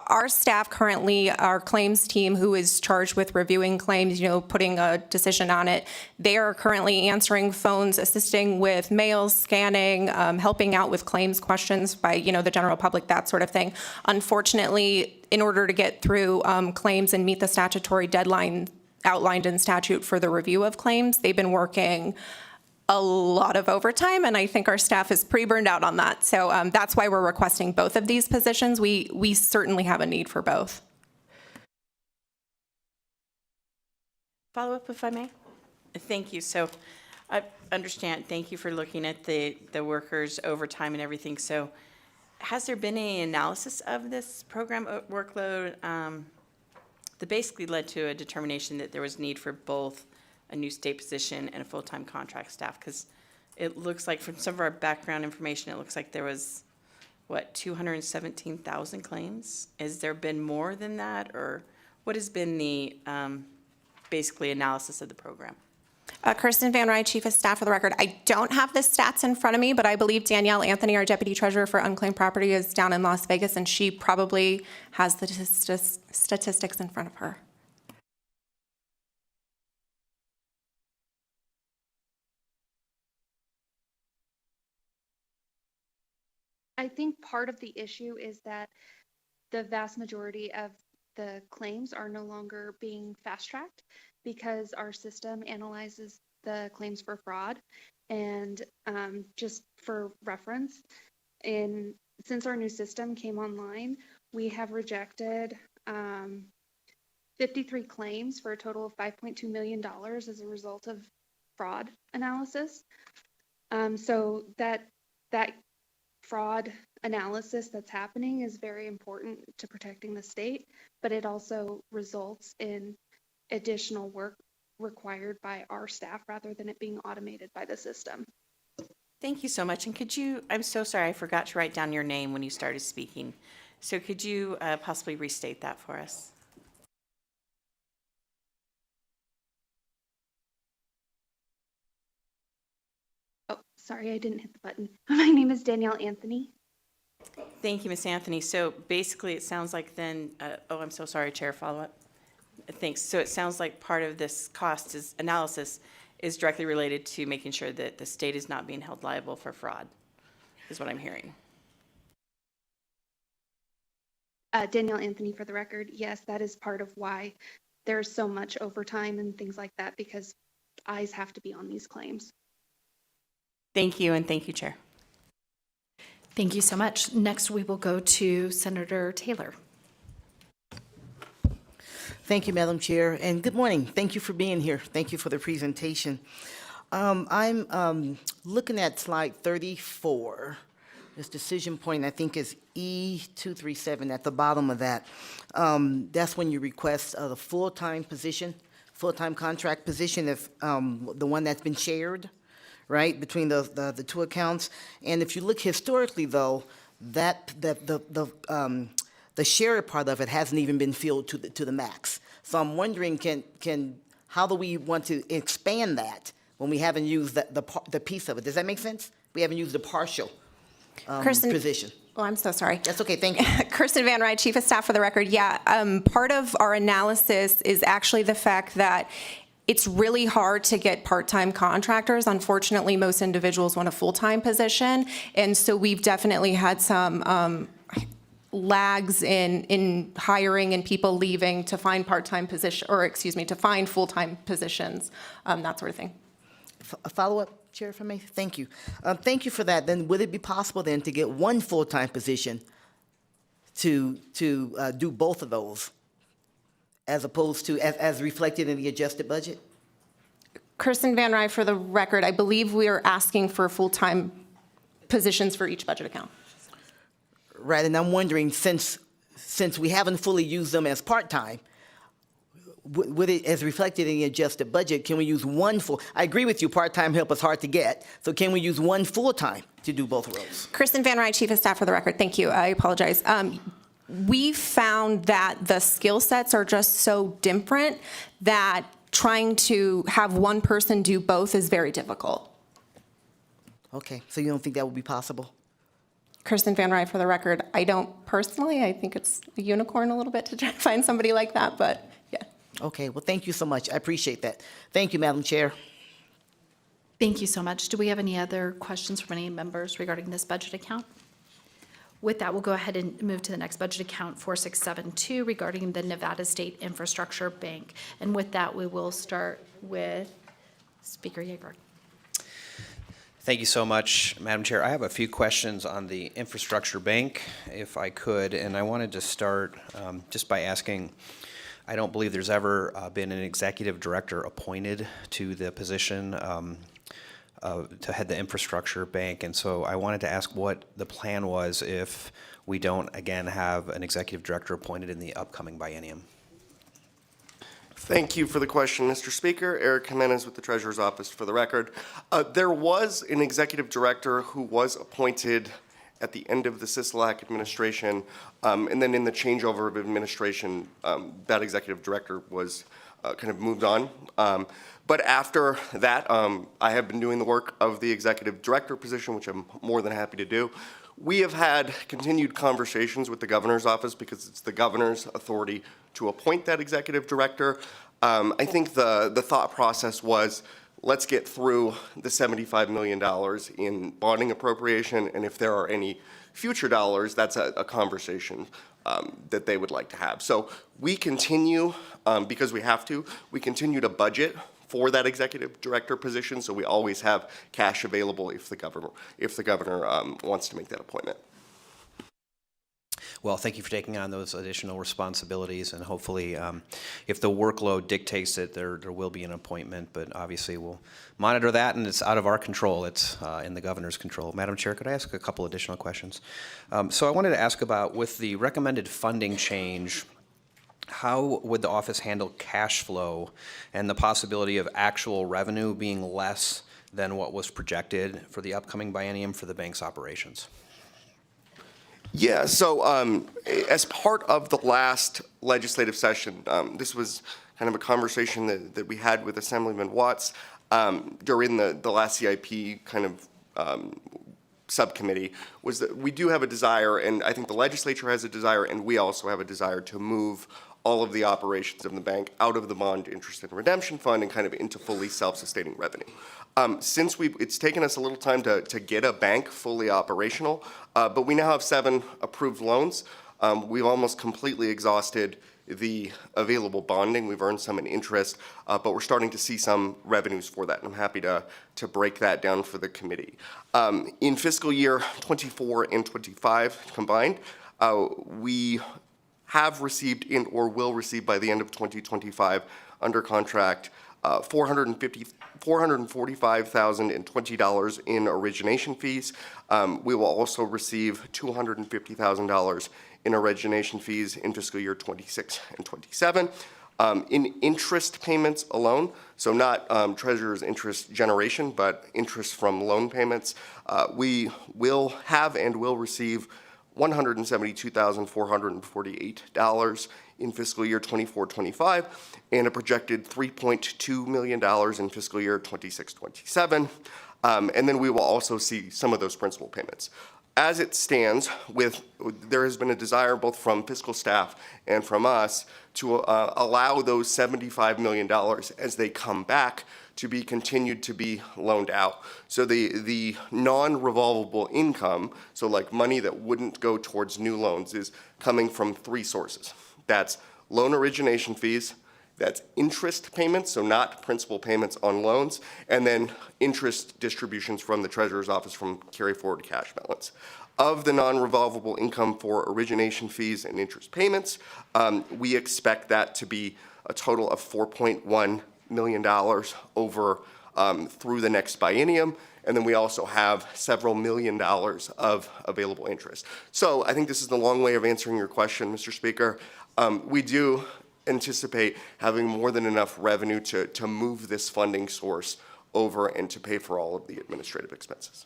Our staff currently, our claims team who is charged with reviewing claims, putting a decision on it, they are currently answering phones, assisting with mail, scanning, helping out with claims questions by, the general public, that sort of thing. Unfortunately, in order to get through claims and meet the statutory deadline outlined in statute for the review of claims, they've been working a lot of overtime, and I think our staff is pretty burned out on that. So that's why we're requesting both of these positions. We certainly have a need for both. Follow up, if I may? Thank you. So I understand. Thank you for looking at the workers' overtime and everything. So has there been any analysis of this program workload that basically led to a determination that there was need for both a new state position and a full-time contract staff? Because it looks like from some of our background information, it looks like there was, 217,000 claims? Has there been more than that? Or what has been the basically analysis of the program? Kristen Van Rye, Chief of Staff for the record. I don't have the stats in front of me, but I believe Danielle Anthony, our Deputy Treasurer for Unclaimed Property, is down in Las Vegas, and she probably has the statistics in front of her. I think part of the issue is that the vast majority of the claims are no longer being fast-tracked because our system analyzes the claims for fraud. And just for reference, since our new system came online, we have rejected 53 claims for a total of $5.2 million as a result of fraud analysis. So that fraud analysis that's happening is very important to protecting the state, but it also results in additional work required by our staff rather than it being automated by the system. Thank you so much. And could you, I'm so sorry, I forgot to write down your name when you started speaking. So could you possibly restate that for us? Oh, sorry, I didn't hit the button. My name is Danielle Anthony. Thank you, Ms. Anthony. So basically, it sounds like then, I'm so sorry, Chair, follow-up. Thanks. So it sounds like part of this cost analysis is directly related to making sure that the state is not being held liable for fraud, is what I'm hearing. Danielle Anthony for the record. Yes, that is part of why there's so much overtime and things like that, because eyes have to be on these claims. Thank you, and thank you, Chair. Thank you so much. Next, we will go to Senator Taylor. Thank you, Madam Chair, and good morning. Thank you for being here. Thank you for the presentation. I'm looking at slide 34. This decision point, I think, is E237 at the bottom of that. That's when you request the full-time position, full-time contract position, if the one that's been shared, right, between the two accounts. And if you look historically, though, the shared part of it hasn't even been filled to the max. So I'm wondering, how do we want to expand that when we haven't used the piece of it? Does that make sense? We haven't used the partial position. Oh, I'm so sorry. That's okay, thank you. Kristen Van Rye, Chief of Staff for the record. Yeah, part of our analysis is actually the fact that it's really hard to get part-time contractors. Unfortunately, most individuals want a full-time position. And so we've definitely had some lags in hiring and people leaving to find part-time position, or excuse me, to find full-time positions, that sort of thing. A follow-up, Chair, if I may? Thank you. Thank you for that. Then would it be possible then to get one full-time position to do both of those, as opposed to, as reflected in the adjusted budget? Kristen Van Rye, for the record, I believe we are asking for full-time positions for each budget account. Right, and I'm wondering, since we haven't fully used them as part-time, would it, as reflected in the adjusted budget, can we use one full? I agree with you, part-time help is hard to get, so can we use one full-time to do both roles? Kristen Van Rye, Chief of Staff for the record. Thank you. I apologize. we found that the skill sets are just so different that trying to have one person do both is very difficult. Okay, so you don't think that would be possible? Kirsten Van Rye, for the record, I don't personally. I think it's a unicorn a little bit to try to find somebody like that, but yeah. Okay, well, thank you so much. I appreciate that. Thank you, Madam Chair. Thank you so much. Do we have any other questions from any members regarding this budget account? With that, we'll go ahead and move to the next budget account, 4672, regarding the Nevada State Infrastructure Bank. And with that, we will start with Speaker Yeager. Thank you so much, Madam Chair. I have a few questions on the infrastructure bank, if I could, and I wanted to start just by asking, I don't believe there's ever been an executive director appointed to the position to head the infrastructure bank, and so I wanted to ask what the plan was if we don't, again, have an executive director appointed in the upcoming biennium. Thank you for the question, Mr. Speaker. Eric Jimenez with the Treasurer's Office for the record. There was an executive director who was appointed at the end of the Sisolak administration, and then in the changeover of administration, that executive director was kind of moved on. But after that, I have been doing the work of the executive director position, which I'm more than happy to do. We have had continued conversations with the governor's office because it's the governor's authority to appoint that executive director. I think the thought process was, let's get through the $75 million in bonding appropriation, and if there are any future dollars, that's a conversation that they would like to have. So we continue, because we have to, we continue to budget for that executive director position, so we always have cash available if the governor wants to make that appointment. Well, thank you for taking on those additional responsibilities, and hopefully, if the workload dictates it, there will be an appointment, but obviously we'll monitor that, and it's out of our control. It's in the governor's control. Madam Chair, could I ask a couple additional questions? So I wanted to ask about, with the recommended funding change, how would the office handle cash flow and the possibility of actual revenue being less than what was projected for the upcoming biennium for the bank's operations? Yeah, so as part of the last legislative session, this was kind of a conversation that we had with Assemblyman Watts during the last CIP kind of subcommittee, was that we do have a desire, and I think the legislature has a desire, and we also have a desire to move all of the operations of the bank out of the bond interest and redemption fund and kind of into fully self-sustaining revenue. Since it's taken us a little time to get a bank fully operational, but we now have 7 approved loans. We've almost completely exhausted the available bonding. We've earned some in interest, but we're starting to see some revenues for that, and I'm happy to break that down for the committee. In fiscal year 24 and 25 combined, we have received or will receive by the end of 2025 under contract $445,020 in origination fees. We will also receive $250,000 in origination fees in fiscal year 26 and 27. In interest payments alone, so not treasurer's interest generation, but interest from loan payments, we will have and will receive $172,448 in fiscal year 24-25, and a projected $3.2 million in fiscal year 26-27. And then we will also see some of those principal payments. As it stands, there has been a desire both from fiscal staff and from us to allow those $75 million as they come back to be continued to be loaned out. So the non-revolvable income, so like money that wouldn't go towards new loans, is coming from 3 sources. That's loan origination fees, that's interest payments, so not principal payments on loans, and then interest distributions from the Treasurer's Office from carry forward cash balance. Of the non-revolvable income for origination fees and interest payments, we expect that to be a total of $4.1 million over through the next biennium, and then we also have several $million of available interest. So I think this is the long way of answering your question, Mr. Speaker. We do anticipate having more than enough revenue to move this funding source over and to pay for all of the administrative expenses.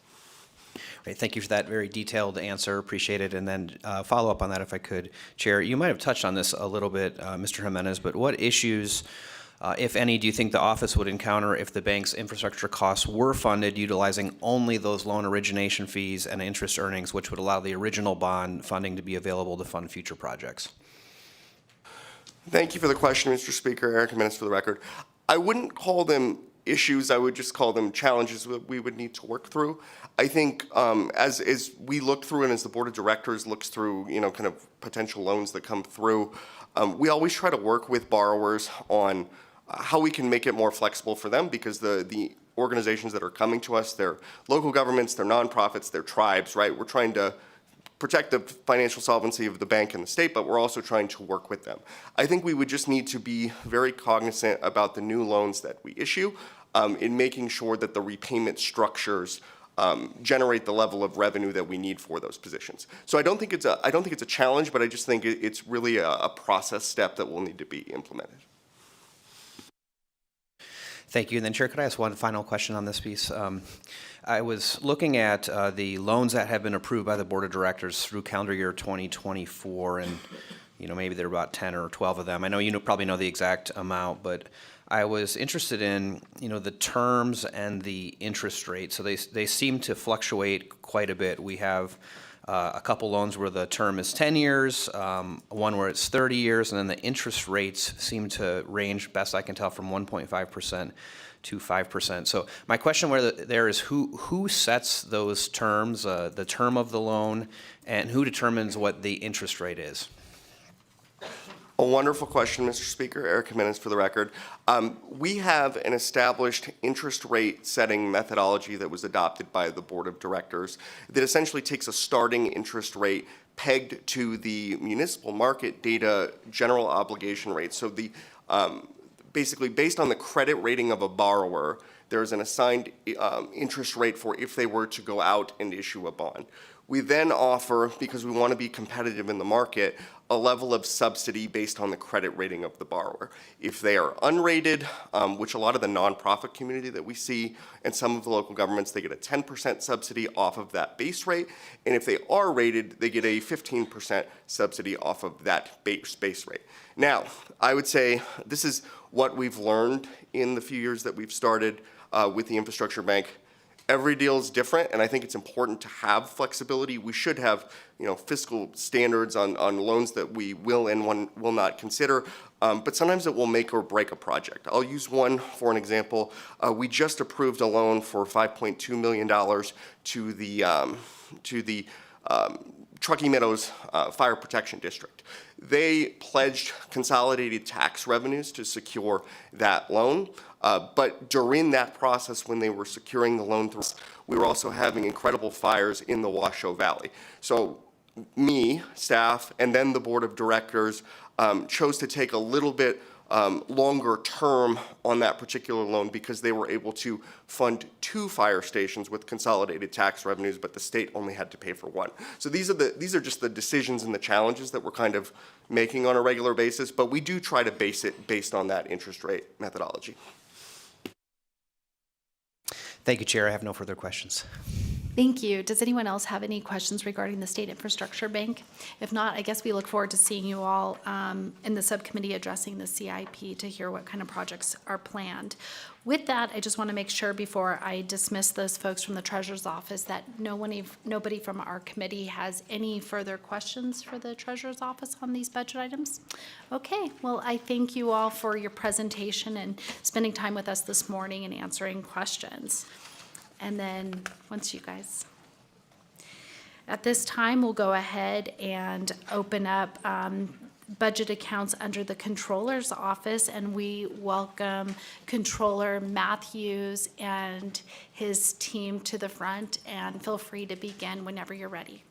Okay, thank you for that very detailed answer. Appreciate it. And then follow up on that if I could. Chair, you might have touched on this a little bit, Mr. Jimenez, but what issues, if any, do you think the office would encounter if the bank's infrastructure costs were funded utilizing only those loan origination fees and interest earnings, which would allow the original bond funding to be available to fund future projects? Thank you for the question, Mr. Speaker. Eric Jimenez for the record. I wouldn't call them issues, I would just call them challenges that we would need to work through. I think as we look through and as the Board of Directors looks through, kind of potential loans that come through, we always try to work with borrowers on how we can make it more flexible for them, because the organizations that are coming to us, they're local governments, they're nonprofits, they're tribes, right? We're trying to protect the financial solvency of the bank and the state, but we're also trying to work with them. I think we would just need to be very cognizant about the new loans that we issue in making sure that the repayment structures generate the level of revenue that we need for those positions. So I don't think it's a challenge, but I just think it's really a process step that will need to be implemented. Thank you. And then, Chair, could I ask one final question on this piece? I was looking at the loans that have been approved by the Board of Directors through calendar year 2024, and maybe there are about 10 or 12 of them. I know you probably know the exact amount, but I was interested in the terms and the interest rate. So they seem to fluctuate quite a bit. We have a couple loans where the term is 10 years, one where it's 30 years, and then the interest rates seem to range, best I can tell, from 1.5% to 5%. So my question there is who sets those terms, the term of the loan, and who determines what the interest rate is? A wonderful question, Mr. Speaker. Eric Jimenez for the record. We have an established interest rate setting methodology that was adopted by the Board of Directors that essentially takes a starting interest rate pegged to the municipal market data general obligation rate. So basically based on the credit rating of a borrower, there's an assigned interest rate for if they were to go out and issue a bond. We then offer, because we want to be competitive in the market, a level of subsidy based on the credit rating of the borrower. If they are unrated, which a lot of the nonprofit community that we see and some of the local governments, they get a 10% subsidy off of that base rate. And if they are rated, they get a 15% subsidy off of that base rate. Now, I would say this is what we've learned in the few years that we've started with the infrastructure bank. Every deal is different, and I think it's important to have flexibility. We should have, fiscal standards on loans that we will and will not consider, but sometimes it will make or break a project. I'll use one for an example. We just approved a loan for $5.2 million to the Truckee Meadows Fire Protection District. They pledged consolidated tax revenues to secure that loan. But during that process, when they were securing the loan, we were also having incredible fires in the Washoe Valley. So me, staff, and then the Board of Directors chose to take a little bit longer term on that particular loan because they were able to fund 2 fire stations with consolidated tax revenues, but the state only had to pay for 1. So these are just the decisions and the challenges that we're kind of making on a regular basis, but we do try to base it based on that interest rate methodology. Thank you, Chair. I have no further questions. Thank you. Does anyone else have any questions regarding the State Infrastructure Bank? If not, I guess we look forward to seeing you all in the subcommittee addressing the CIP to hear what kind of projects are planned. With that, I just want to make sure before I dismiss those folks from the Treasurer's Office that nobody from our committee has any further questions for the Treasurer's Office on these budget items. Okay, well, I thank you all for your presentation and spending time with us this morning and answering questions. And then, once you guys, at this time, we'll go ahead and open up budget accounts under the Controller's Office, and we welcome Controller Matthews and his team to the front, and feel free to begin whenever you're ready.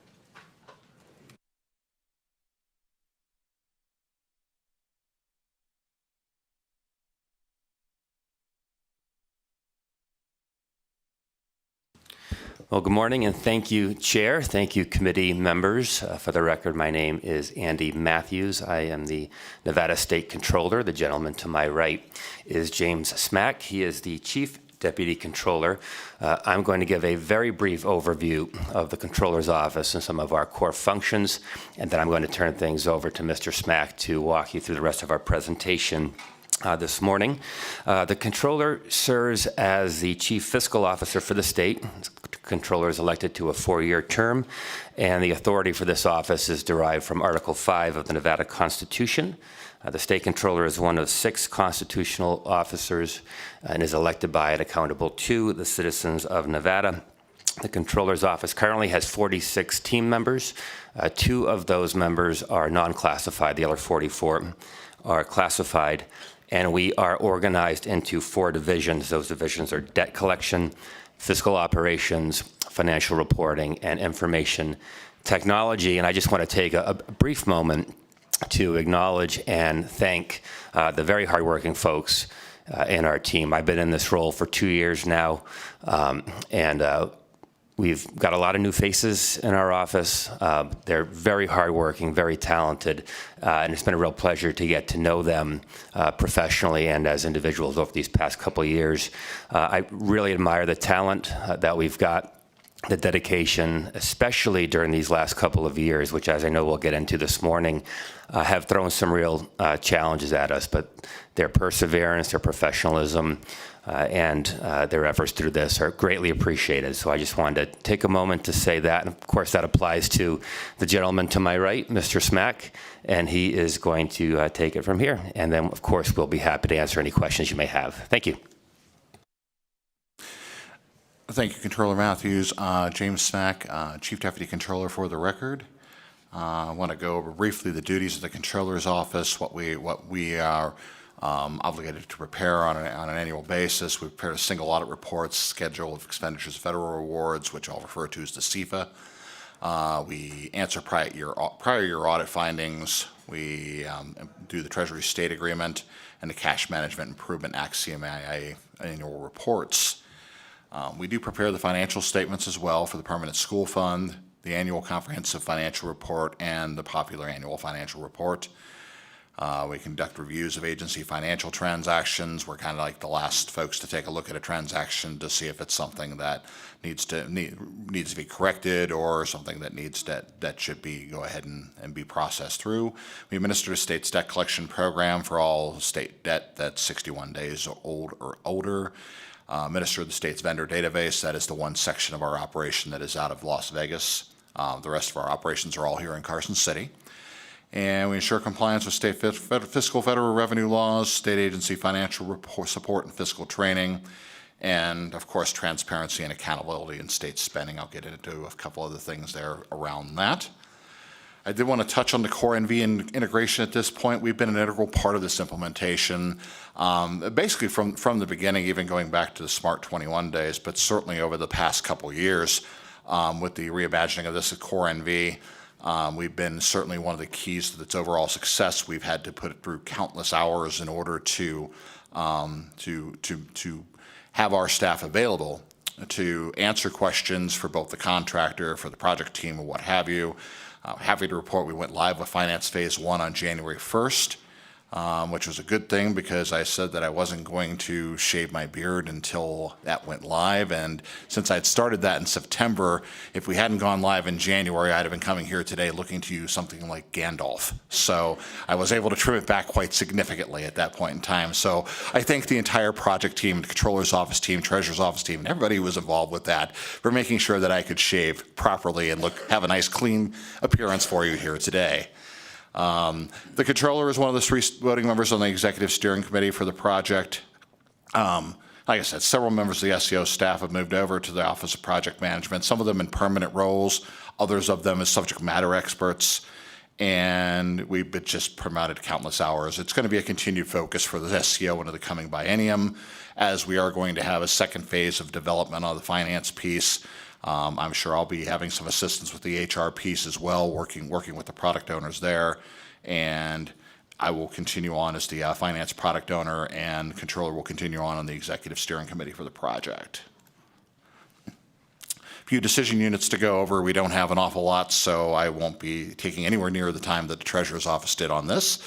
Well, good morning, and thank you, Chair. Thank you, committee members. For the record, my name is Andy Matthews. I am the Nevada State Controller. The gentleman to my right is James Smack. He is the Chief Deputy Controller. I'm going to give a very brief overview of the Controller's Office and some of our core functions, and then I'm going to turn things over to Mr. Smack to walk you through the rest of our presentation this morning. The Controller serves as the Chief Fiscal Officer for the state. The Controller is elected to a 4-year term, and the authority for this office is derived from Article 5 of the Nevada Constitution. The State Controller is one of 6 constitutional officers and is elected by and accountable to the citizens of Nevada. The Controller's Office currently has 46 team members. 2 of those members are non-classified. The other 44 are classified. And we are organized into 4 divisions. Those divisions are debt collection, fiscal operations, financial reporting, and information technology. And I just want to take a brief moment to acknowledge and thank the very hardworking folks in our team. I've been in this role for 2 years now, and we've got a lot of new faces in our office. They're very hardworking, very talented, and it's been a real pleasure to get to know them professionally and as individuals over these past couple of years. I really admire the talent that we've got, the dedication, especially during these last couple of years, which, as I know we'll get into this morning, have thrown some real challenges at us, but their perseverance, their professionalism, and their efforts through this are greatly appreciated. So I just wanted to take a moment to say that. And of course, that applies to the gentleman to my right, Mr. Smack, and he is going to take it from here. And then, of course, we'll be happy to answer any questions you may have. Thank you. Thank you, Controller Matthews. James Smack, Chief Deputy Controller for the record. I want to go over briefly the duties of the Controller's Office, what we are obligated to prepare on an annual basis. We prepare a single audit report, schedule of expenditures, federal rewards, which I'll refer to as the CFA. We answer prior year audit findings. We do the Treasury State Agreement and the Cash Management Improvement Act CMIA annual reports. We do prepare the financial statements as well for the Permanent School Fund, the Annual Comprehensive Financial Report, and the popular Annual Financial Report. We conduct reviews of agency financial transactions. We're kind of like the last folks to take a look at a transaction to see if it's something that needs to be corrected or something that should go ahead and be processed through. We administer the state's debt collection program for all state debt that's 61 days old or older. Administer the state's vendor database. That is the one section of our operation that is out of Las Vegas. The rest of our operations are all here in Carson City. And we ensure compliance with state fiscal federal revenue laws, state agency financial support and fiscal training, and of course transparency and accountability in state spending. I'll get into a couple other things there around that. I did want to touch on the Core NV integration at this point. We've been an integral part of this implementation, basically from the beginning, even going back to the Smart 21 days, but certainly over the past couple years with the reimagining of this at Core NV. We've been certainly one of the keys to its overall success. We've had to put it through countless hours in order to have our staff available to answer questions for both the contractor, for the project team, or what have you. Happy to report we went live with Finance Phase 1 on January 1st, which was a good thing because I said that I wasn't going to shave my beard until that went live. And since I'd started that in September, if we hadn't gone live in January, I'd have been coming here today looking to use something like Gandalf. So I was able to trim it back quite significantly at that point in time. So I thank the entire project team, the Controller's Office team, Treasurer's Office team, and everybody who was involved with that for making sure that I could shave properly and have a nice clean appearance for you here today. The Controller is one of the 3 voting members on the Executive Steering Committee for the project. Like I said, several members of the SEO staff have moved over to the Office of Project Management, some of them in permanent roles, others of them as subject matter experts, and we've been just promoted countless hours. It's going to be a continued focus for the SEO into the coming biennium, as we are going to have a second phase of development on the finance piece. I'm sure I'll be having some assistance with the HR piece as well, working with the product owners there. And I will continue on as the finance product owner, and Controller will continue on the Executive Steering Committee for the project. few decision units to go over. We don't have an awful lot, so I won't be taking anywhere near the time that the Treasurer's Office did on this.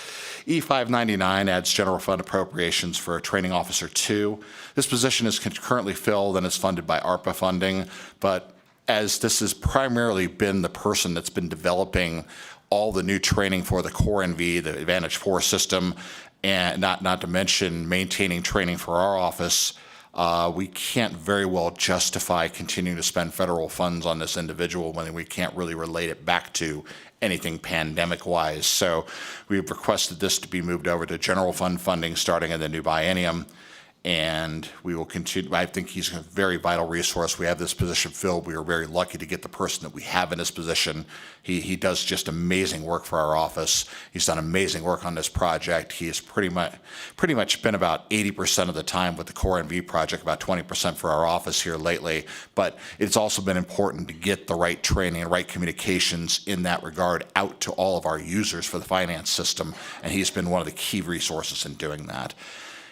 E599 adds general fund appropriations for Training Officer 2. This position is currently filled and is funded by ARPA funding, but as this has primarily been the person that's been developing all the new training for the Core NV, the Advantage 4 system, and not to mention maintaining training for our office, we can't very well justify continuing to spend federal funds on this individual when we can't really relate it back to anything pandemic-wise. So we've requested this to be moved over to general fund funding starting in the new biennium, and we will continue. I think he's a very vital resource. We have this position filled. We are very lucky to get the person that we have in this position. He does just amazing work for our office. He's done amazing work on this project. He has pretty much been about 80% of the time with the Core NV project, about 20% for our office here lately. But it's also been important to get the right training and right communications in that regard out to all of our users for the finance system, and he's been one of the key resources in doing that.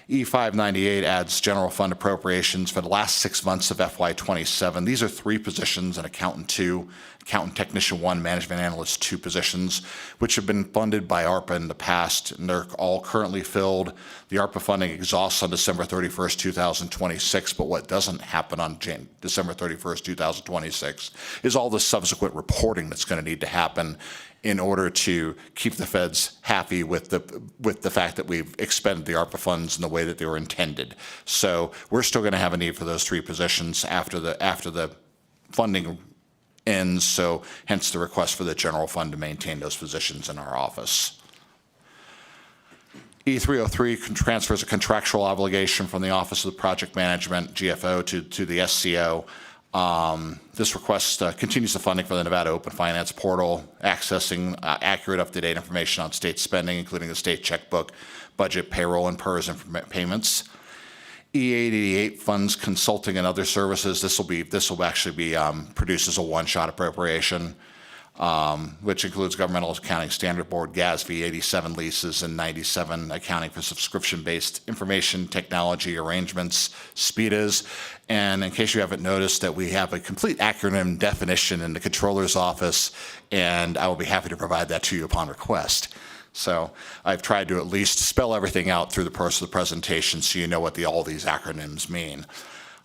E598 adds general fund appropriations for the last 6 months of FY27. These are 3 positions, an accountant 2, accountant technician 1, management analyst 2 positions, which have been funded by ARPA in the past, and they're all currently filled. The ARPA funding exhausts on December 31st, 2026, but what doesn't happen on December 31st, 2026 is all the subsequent reporting that's going to need to happen in order to keep the feds happy with the fact that we've expended the ARPA funds in the way that they were intended. So we're still going to have a need for those 3 positions after the funding ends, so hence the request for the general fund to maintain those positions in our office. E303 transfers a contractual obligation from the Office of the Project Management, GFO, to the SCO. This request continues the funding for the Nevada Open Finance Portal, accessing accurate, up-to-date information on state spending, including the state checkbook, budget, payroll, and PERS payments. E888 funds consulting and other services. This will actually be produced as a one-shot appropriation, which includes Governmental Accounting Standard Board, GASB, 87 leases, and 97 accounting for subscription-based information technology arrangements, SPIDAs. And in case you haven't noticed, that we have a complete acronym definition in the Controller's Office, and I will be happy to provide that to you upon request. So I've tried to at least spell everything out through the course of the presentation so you know what all these acronyms mean.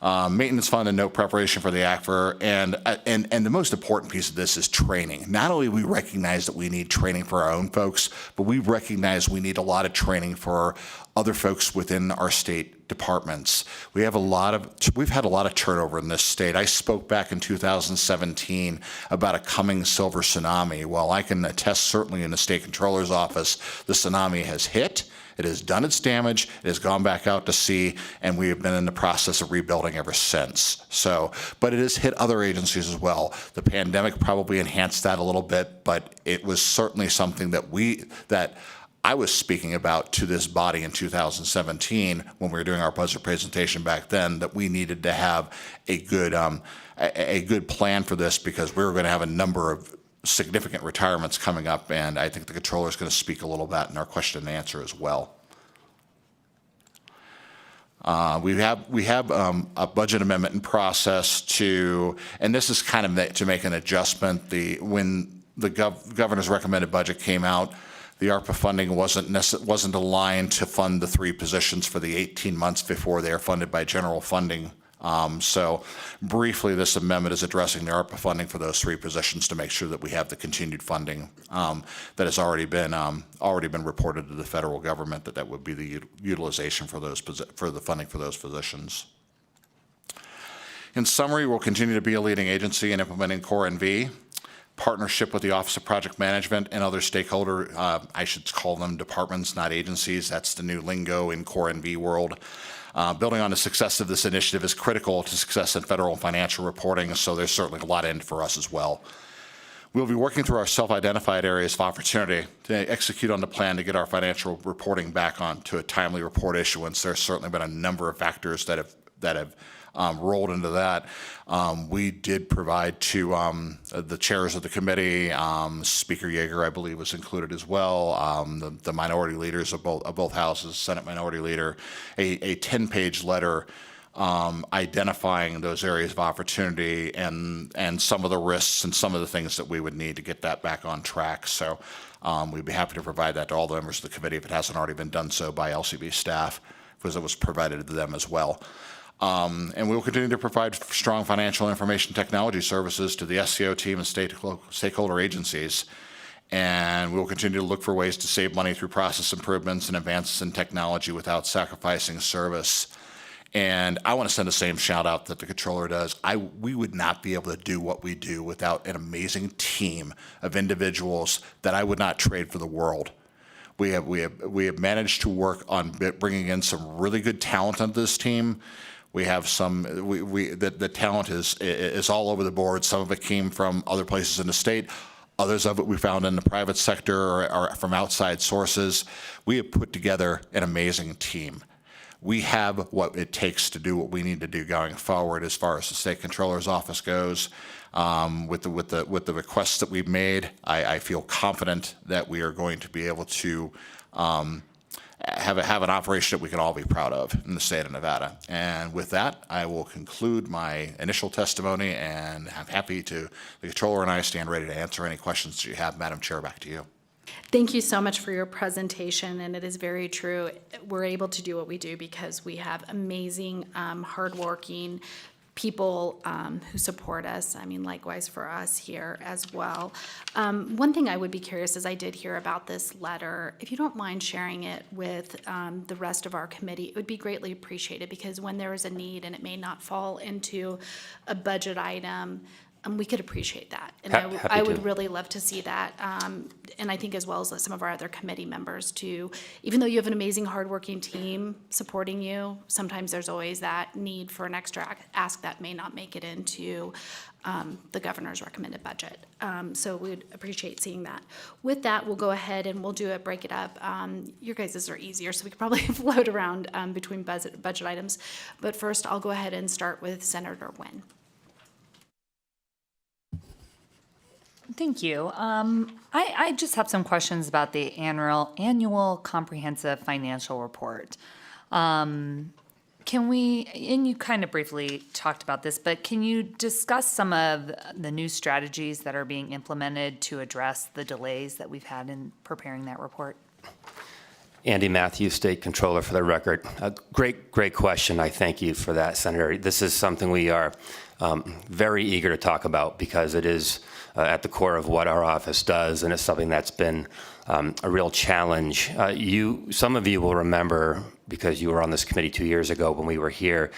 Maintenance fund and note preparation for the ACFR, and the most important piece of this is training. Not only do we recognize that we need training for our own folks, but we recognize we need a lot of training for other folks within our state departments. We've had a lot of turnover in this state. I spoke back in 2017 about a coming silver tsunami. Well, I can attest certainly in the state controller's office, the tsunami has hit. It has done its damage, it has gone back out to sea, and we have been in the process of rebuilding ever since. So, but it has hit other agencies as well. The pandemic probably enhanced that a little bit, but it was certainly something that I was speaking about to this body in 2017 when we were doing our budget presentation back then, that we needed to have a good plan for this, because we were going to have a number of significant retirements coming up, and I think the controller is going to speak a little bit in our question and answer as well. We have a budget amendment in process and this is kind of to make an adjustment. When the governor's recommended budget came out, the ARPA funding wasn't aligned to fund the 3 positions for the 18 months before they are funded by general funding. So briefly, this amendment is addressing the ARPA funding for those 3 positions to make sure that we have the continued funding that has already been reported to the federal government, that would be the utilization for the funding for those positions. In summary, we'll continue to be a leading agency in implementing Core NV, partnership with the Office of Project Management and other stakeholder, I should call them departments, not agencies. That's the new lingo in Core NV world. Building on the success of this initiative is critical to success in federal financial reporting, so there's certainly a lot in it for us as well. We'll be working through our self-identified areas of opportunity to execute on the plan to get our financial reporting back on to a timely report issuance. There's certainly been a number of factors that have rolled into that. We did provide to the chairs of the committee, Speaker Yeager, I believe, was included as well, the minority leaders of both houses, Senate Minority Leader, a 10-page letter identifying those areas of opportunity and some of the risks and some of the things that we would need to get that back on track. So we'd be happy to provide that to all the members of the committee if it hasn't already been done so by LCB staff, because it was provided to them as well. And we will continue to provide strong financial information technology services to the SCO team and stakeholder agencies. And we will continue to look for ways to save money through process improvements and advances in technology without sacrificing service. And I want to send the same shout out that the controller does. We would not be able to do what we do without an amazing team of individuals that I would not trade for the world. We have managed to work on bringing in some really good talent onto this team. We have the talent is all over the board. Some of it came from other places in the state. Others of it we found in the private sector or from outside sources. We have put together an amazing team. We have what it takes to do what we need to do going forward as far as the state controller's office goes. With the requests that we've made, I feel confident that we are going to be able to have an operation that we can all be proud of in the state of Nevada. And with that, I will conclude my initial testimony, and I'm happy the controller and I stand ready to answer any questions that you have. Madam Chair, back to you. Thank you so much for your presentation, and it is very true. We're able to do what we do because we have amazing, hardworking people who support us. I mean, likewise for us here as well. One thing I would be curious is I did hear about this letter. If you don't mind sharing it with the rest of our committee, it would be greatly appreciated, because when there is a need and it may not fall into a budget item, we could appreciate that. And I would really love to see that. And I think as well as some of our other committee members too. Even though you have an amazing, hardworking team supporting you, sometimes there's always that need for an extra ask that may not make it into the governor's recommended budget. So we'd appreciate seeing that. With that, we'll go ahead and we'll break it up. Your guys's are easier, so we could probably float around between budget items. But first, I'll go ahead and start with Senator Nguyen. Thank you. I just have some questions about the annual comprehensive financial report. Can we, and you kind of briefly talked about this, but can you discuss some of the new strategies that are being implemented to address the delays that we've had in preparing that report? Andy Matthews, State Controller, for the record. Great question. I thank you for that, Senator. This is something we are very eager to talk about, because it is at the core of what our office does, and it's something that's been a real challenge. Some of you will remember, because you were on this committee 2 years ago when we were here,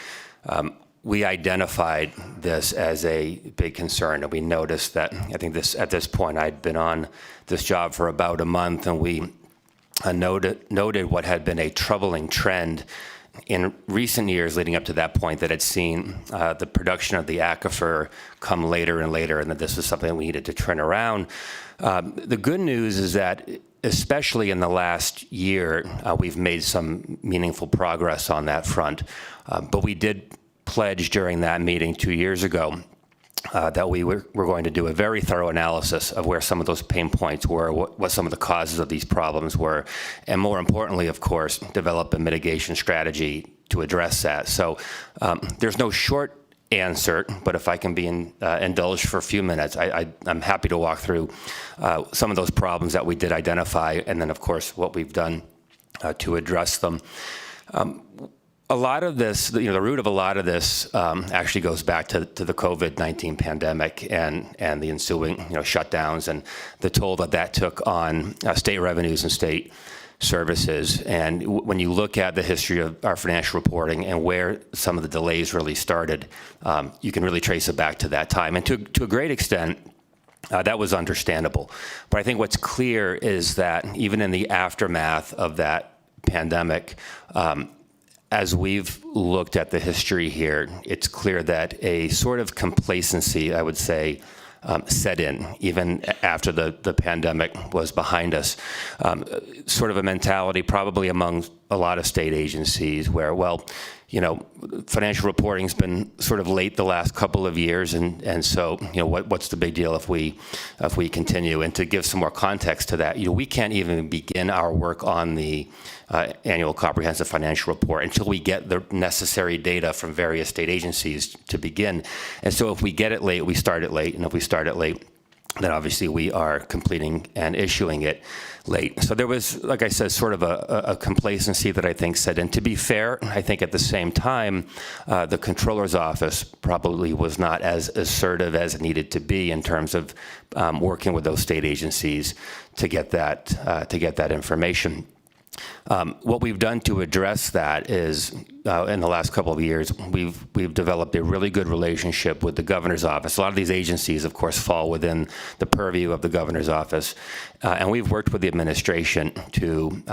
we identified this as a big concern, and we noticed that, I think at this point, I'd been on this job for about a month, and we noted what had been a troubling trend in recent years leading up to that point, that had seen the production of the aquifer come later and later, and that this was something that we needed to turn around. The good news is that, especially in the last year, we've made some meaningful progress on that front. But we did pledge during that meeting 2 years ago that we were going to do a very thorough analysis of where some of those pain points were, what some of the causes of these problems were, and more importantly, of course, develop a mitigation strategy to address that. So there's no short answer, but if I can be indulged for a few minutes, I'm happy to walk through some of those problems that we did identify, and then, of course, what we've done to address them. A lot of this, the root of a lot of this actually goes back to the COVID-19 pandemic and the ensuing shutdowns and the toll that took on state revenues and state services. And when you look at the history of our financial reporting and where some of the delays really started, you can really trace it back to that time. And to a great extent, that was understandable. But I think what's clear is that even in the aftermath of that pandemic, as we've looked at the history here, it's clear that a sort of complacency, I would say, set in, even after the pandemic was behind us. Sort of a mentality probably among a lot of state agencies where, well, financial reporting's been sort of late the last couple of years, and so, what's the big deal if we continue? And to give some more context to that, we can't even begin our work on the annual comprehensive financial report until we get the necessary data from various state agencies to begin. And so if we get it late, we start it late, and if we start it late, then obviously we are completing and issuing it late. So there was, like I said, sort of a complacency that I think set in. To be fair, I think at the same time, the Controller's Office probably was not as assertive as it needed to be in terms of working with those state agencies to get that information. What we've done to address that is, in the last couple of years, we've developed a really good relationship with the governor's office. A lot of these agencies, of course, fall within the purview of the governor's office, and we've worked with the administration to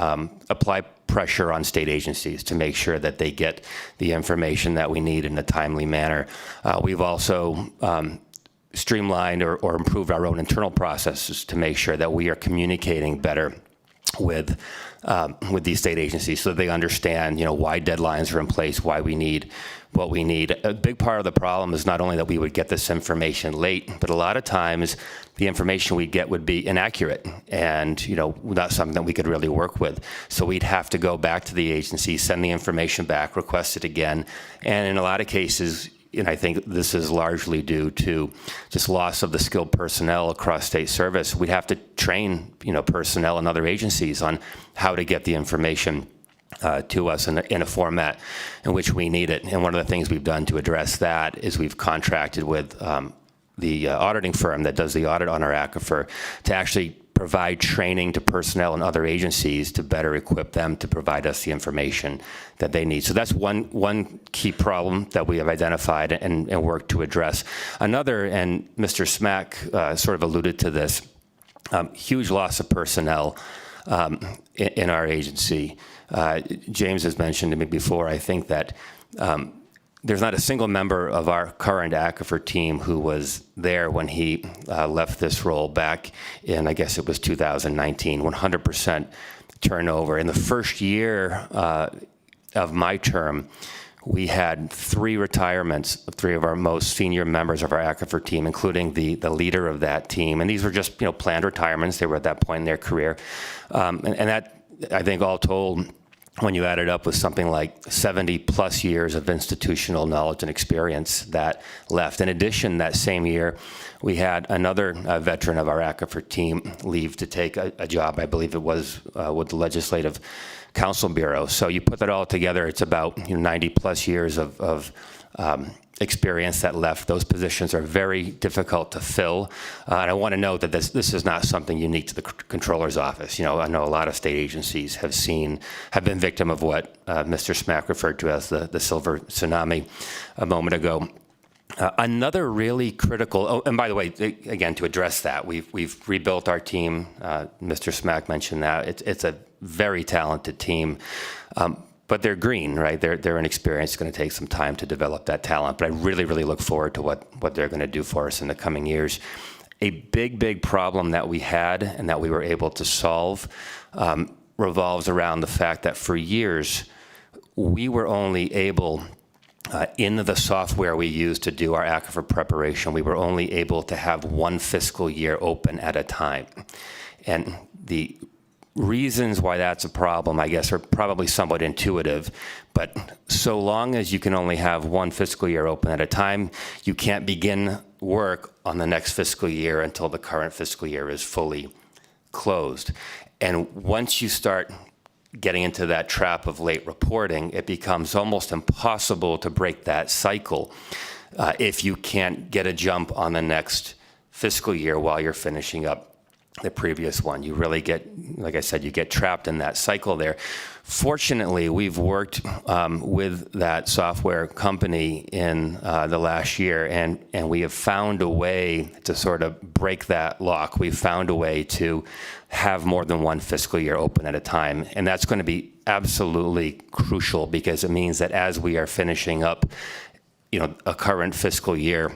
apply pressure on state agencies to make sure that they get the information that we need in a timely manner. We've also streamlined or improved our own internal processes to make sure that we are communicating better with these state agencies so they understand, why deadlines are in place, why we need what we need. A big part of the problem is not only that we would get this information late, but a lot of times the information we get would be inaccurate and, not something that we could really work with. So we'd have to go back to the agency, send the information back, request it again. And in a lot of cases, and I think this is largely due to just loss of the skilled personnel across state service. We'd have to train, personnel in other agencies on how to get the information to us in a format in which we need it. And one of the things we've done to address that is we've contracted with the auditing firm that does the audit on our aquifer to actually provide training to personnel in other agencies to better equip them to provide us the information that they need. So that's one key problem that we have identified and worked to address. Another, and Mr. Smack sort of alluded to this, huge loss of personnel in our agency. James has mentioned to me before, I think that there's not a single member of our current aquifer team who was there when he left this role back in, I guess it was 2019, 100% turnover. In the first year of my term, we had 3 retirements of 3 of our most senior members of our aquifer team, including the leader of that team. And these were just planned retirements. They were at that point in their career. And that, I think all told, when you add it up with something like 70 plus years of institutional knowledge and experience that left. In addition, that same year, we had another veteran of our aquifer team leave to take a job, I believe it was with the Legislative Council Bureau. So you put that all together, it's about 90 plus years of experience that left. Those positions are very difficult to fill. And I want to note that this is not something unique to the Controller's Office. I know a lot of state agencies have been victim of what Mr. Smack referred to as the silver tsunami a moment ago. Another really critical, and by the way, again, to address that, we've rebuilt our team. Mr. Smack mentioned that. It's a very talented team. But they're green, right? They're inexperienced. It's going to take some time to develop that talent. But I really, really look forward to what they're going to do for us in the coming years. A big problem that we had and that we were able to solve revolves around the fact that for years, we were only able, in the software we use to do our aquifer preparation, we were only able to have 1 fiscal year open at a time. And the reasons why that's a problem, I guess, are probably somewhat intuitive, but so long as you can only have 1 fiscal year open at a time, you can't begin work on the next fiscal year until the current fiscal year is fully closed. And once you start getting into that trap of late reporting, it becomes almost impossible to break that cycle if you can't get a jump on the next fiscal year while you're finishing up the previous one. You really get, like I said, you get trapped in that cycle there. Fortunately, we've worked with that software company in the last year, and we have found a way to sort of break that lock. We've found a way to have more than 1 fiscal year open at a time, and that's going to be absolutely crucial because it means that as we are finishing up, a current fiscal year,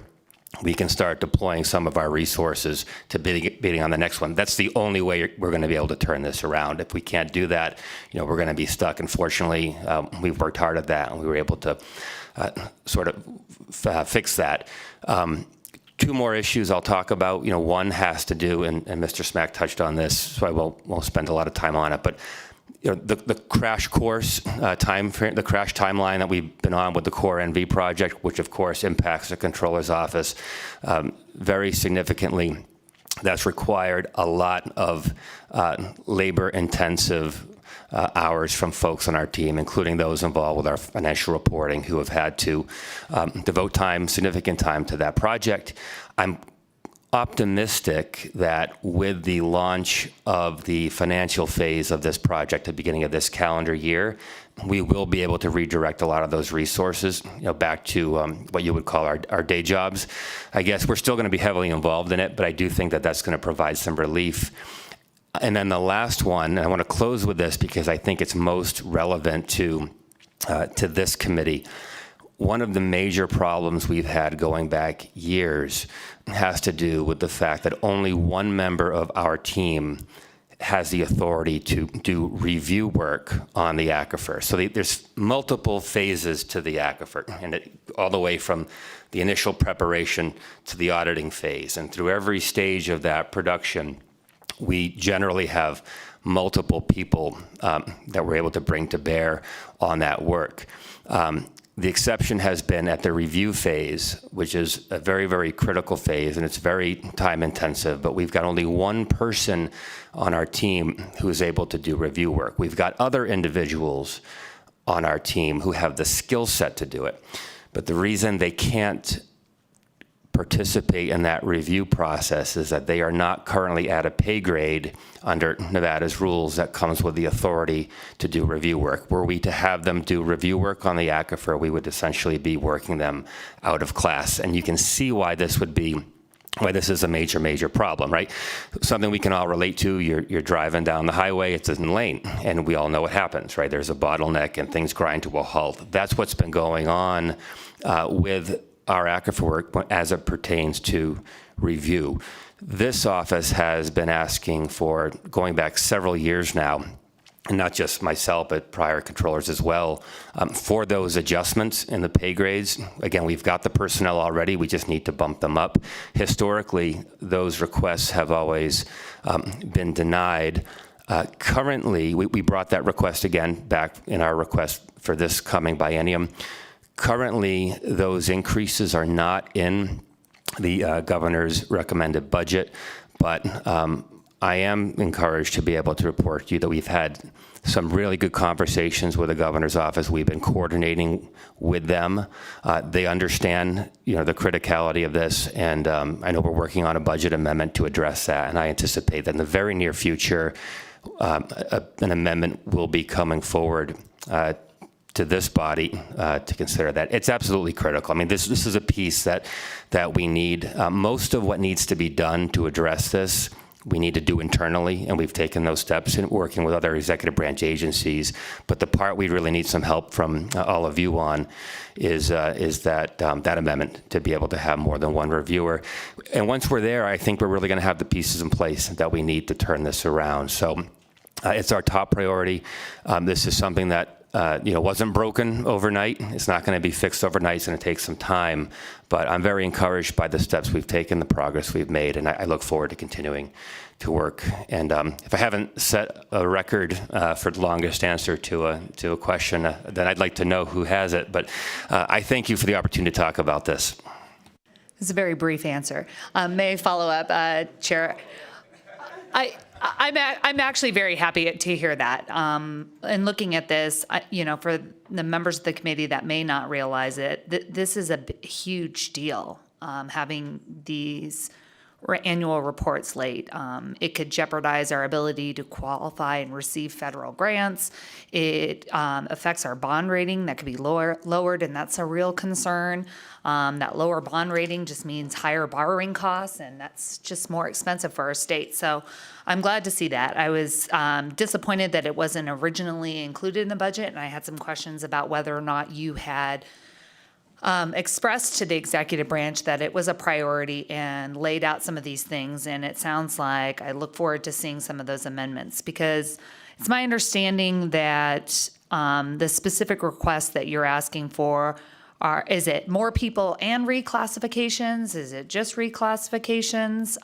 we can start deploying some of our resources to bidding on the next one. That's the only way we're going to be able to turn this around. If we can't do that, we're going to be stuck. Unfortunately, we've worked hard at that, and we were able to sort of fix that. Two more issues I'll talk about. One has to do, and Mr. Smack touched on this, so I won't spend a lot of time on it, but the crash course time frame, the crash timeline that we've been on with the Core NV project, which of course impacts the Controller's Office very significantly. That's required a lot of labor-intensive hours from folks on our team, including those involved with our financial reporting, who have had to devote significant time to that project. I'm optimistic that with the launch of the financial phase of this project at the beginning of this calendar year, we will be able to redirect a lot of those resources, back to what you would call our day jobs. I guess we're still going to be heavily involved in it, but I do think that that's going to provide some relief. And then the last one, and I want to close with this because I think it's most relevant to this committee. One of the major problems we've had going back years has to do with the fact that only one member of our team has the authority to do review work on the aquifer. So there's multiple phases to the aquifer, and all the way from the initial preparation to the auditing phase. And through every stage of that production, we generally have multiple people that we're able to bring to bear on that work. The exception has been at the review phase, which is a very, very critical phase, and it's very time intensive, but we've got only one person on our team who is able to do review work. We've got other individuals on our team who have the skill set to do it, but the reason they can't participate in that review process is that they are not currently at a pay grade under Nevada's rules that comes with the authority to do review work. Were we to have them do review work on the aquifer, we would essentially be working them out of class. And you can see why this is a major, major problem, right? Something we can all relate to. You're driving down the highway, it's in lane, and we all know what happens, right? There's a bottleneck and things grind to a halt. That's what's been going on with our aquifer work as it pertains to review. This office has been asking for, going back several years now, and not just myself, but prior controllers as well, for those adjustments in the pay grades. Again, we've got the personnel already, we just need to bump them up. Historically, those requests have always been denied. Currently, we brought that request again back in our request for this coming biennium. Currently, those increases are not in the governor's recommended budget, but I am encouraged to be able to report to you that we've had some really good conversations with the governor's office. We've been coordinating with them. They understand, the criticality of this, and I know we're working on a budget amendment to address that, and I anticipate that in the very near future, an amendment will be coming forward to this body to consider that. It's absolutely critical. I mean, this is a piece that we need. Most of what needs to be done to address this, we need to do internally, and we've taken those steps in working with other executive branch agencies. But the part we really need some help from all of you on is that amendment to be able to have more than one reviewer. And once we're there, I think we're really going to have the pieces in place that we need to turn this around. So it's our top priority. This is something that wasn't broken overnight. It's not going to be fixed overnight. It's going to take some time. But I'm very encouraged by the steps we've taken, the progress we've made, and I look forward to continuing to work. And if I haven't set a record for the longest answer to a question, then I'd like to know who has it. But I thank you for the opportunity to talk about this. It's a very brief answer. May I follow up, Chair? I'm actually very happy to hear that. And looking at this, for the members of the committee that may not realize it, this is a huge deal, having these annual reports late. It could jeopardize our ability to qualify and receive federal grants. It affects our bond rating that could be lowered, and that's a real concern. That lower bond rating just means higher borrowing costs, and that's just more expensive for our state. So I'm glad to see that. I was disappointed that it wasn't originally included in the budget, and I had some questions about whether or not you had expressed to the executive branch that it was a priority and laid out some of these things. And it sounds like I look forward to seeing some of those amendments, because it's my understanding that the specific requests that you're asking for is it more people and reclassifications? Is it just reclassifications?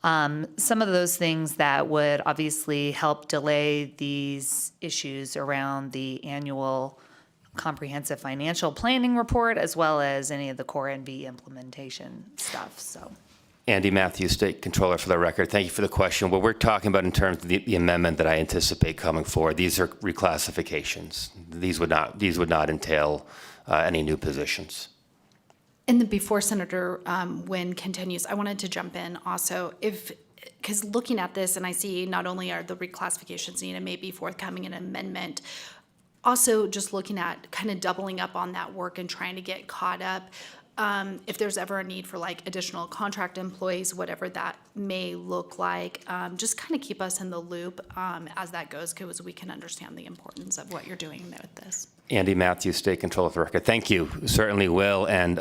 Some of those things that would obviously help delay these issues around the annual comprehensive financial planning report, as well as any of the core NB implementation stuff, so. Andy Matthews, State Controller, for the record. Thank you for the question. What we're talking about in terms of the amendment that I anticipate coming forward, these are reclassifications. These would not entail any new positions. And then before Senator Nguyen continues, I wanted to jump in also, because looking at this, and I see not only are the reclassifications needed, maybe forthcoming an amendment, also just looking at kind of doubling up on that work and trying to get caught up. If there's ever a need for like additional contract employees, whatever that may look like, just kind of keep us in the loop as that goes, because we can understand the importance of what you're doing with this. Andy Matthews, State Controller, for the record. Thank you. Certainly will. And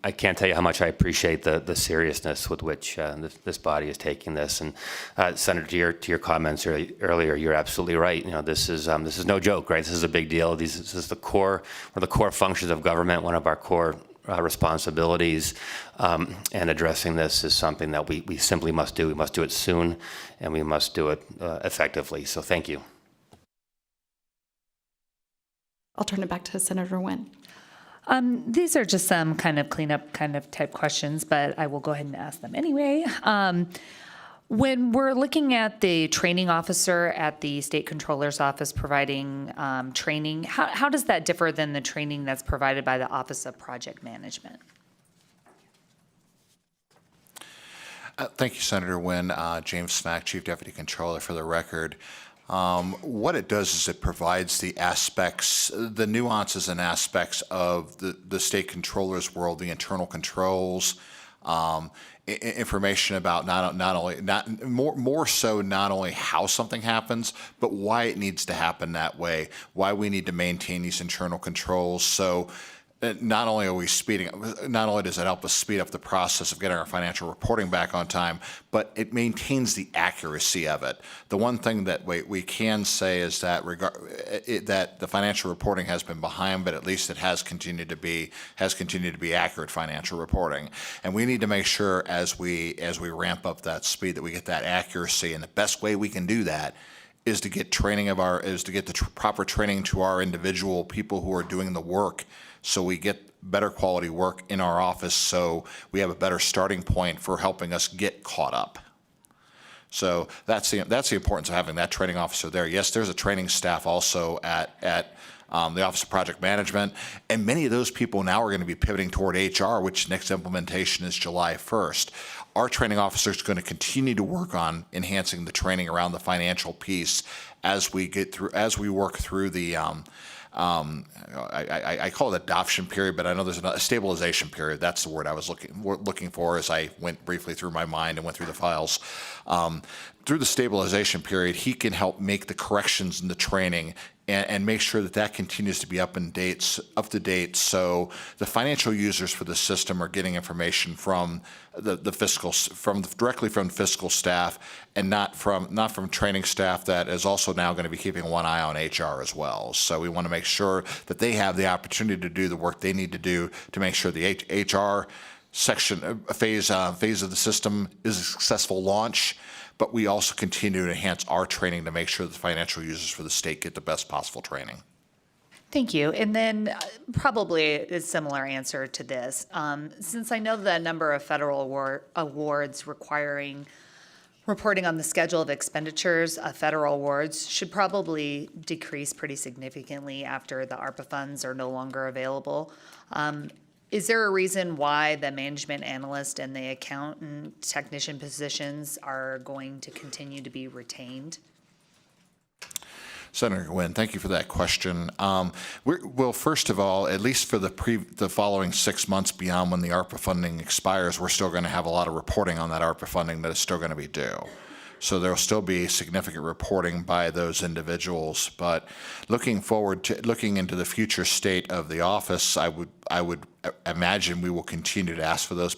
I can't tell you how much I appreciate the seriousness with which this body is taking this. And Senator, to your comments earlier, you're absolutely right. You know, this is no joke, right? This is a big deal. This is one of the core functions of government, one of our core responsibilities, and addressing this is something that we simply must do. We must do it soon, and we must do it effectively. So thank you. I'll turn it back to Senator Nguyen. These are just some kind of cleanup kind of type questions, but I will go ahead and ask them anyway. When we're looking at the training officer at the State Controller's Office providing training, how does that differ than the training that's provided by the Office of Project Management? Thank you, Senator Nguyen. James Smack, Chief Deputy Controller, for the record. What it does is it provides the aspects, the nuances and aspects of the state controller's world, the internal controls, information about more so not only how something happens, but why it needs to happen that way, why we need to maintain these internal controls. So not only does it help us speed up the process of getting our financial reporting back on time, but it maintains the accuracy of it. The one thing that we can say is that that the financial reporting has been behind, but at least it has continued to be accurate financial reporting. And we need to make sure as we ramp up that speed that we get that accuracy. And the best way we can do that is to get the proper training to our individual people who are doing the work, so we get better quality work in our office, so we have a better starting point for helping us get caught up. So that's the importance of having that training officer there. Yes, there's a training staff also at the Office of Project Management, and many of those people now are going to be pivoting toward HR, which next implementation is July 1st. Our training officer is going to continue to work on enhancing the training around the financial piece as we work through the I call it adoption period, but I know there's a stabilization period. That's the word I was looking for as I went briefly through my mind and went through the files. Through the stabilization period, he can help make the corrections in the training and make sure that continues to be up to date. So the financial users for the system are getting information from directly from fiscal staff, and not from training staff that is also now going to be keeping one eye on HR as well. So we want to make sure that they have the opportunity to do the work they need to do to make sure the HR phase of the system is a successful launch. But we also continue to enhance our training to make sure that the financial users for the state get the best possible training. Thank you. And then probably a similar answer to this. Since I know the number of federal awards requiring reporting on the schedule of expenditures of federal awards should probably decrease pretty significantly after the ARPA funds are no longer available. Is there a reason why the management analyst and the accountant technician positions are going to continue to be retained? Senator Nguyen, thank you for that question. Well, first of all, at least for the following 6 months beyond when the ARPA funding expires, we're still going to have a lot of reporting on that ARPA funding that is still going to be due. So there'll still be significant reporting by those individuals. But looking forward to looking into the future state of the office, I would imagine we will continue to ask for those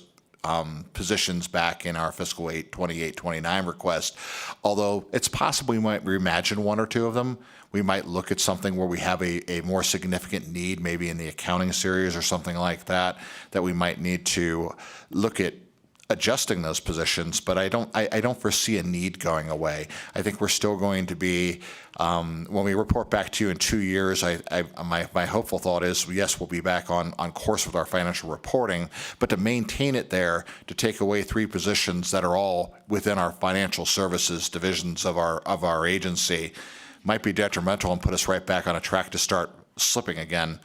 positions back in our fiscal 28-29 request. Although it's possible we might reimagine one or two of them. We might look at something where we have a more significant need, maybe in the accounting series or something like that, that we might need to look at adjusting those positions, but I don't foresee a need going away. I think we're still going to be, when we report back to you in 2 years, my hopeful thought is, yes, we'll be back on course with our financial reporting, but to maintain it there, to take away 3 positions that are all within our financial services divisions of our agency might be detrimental and put us right back on a track to start slipping again.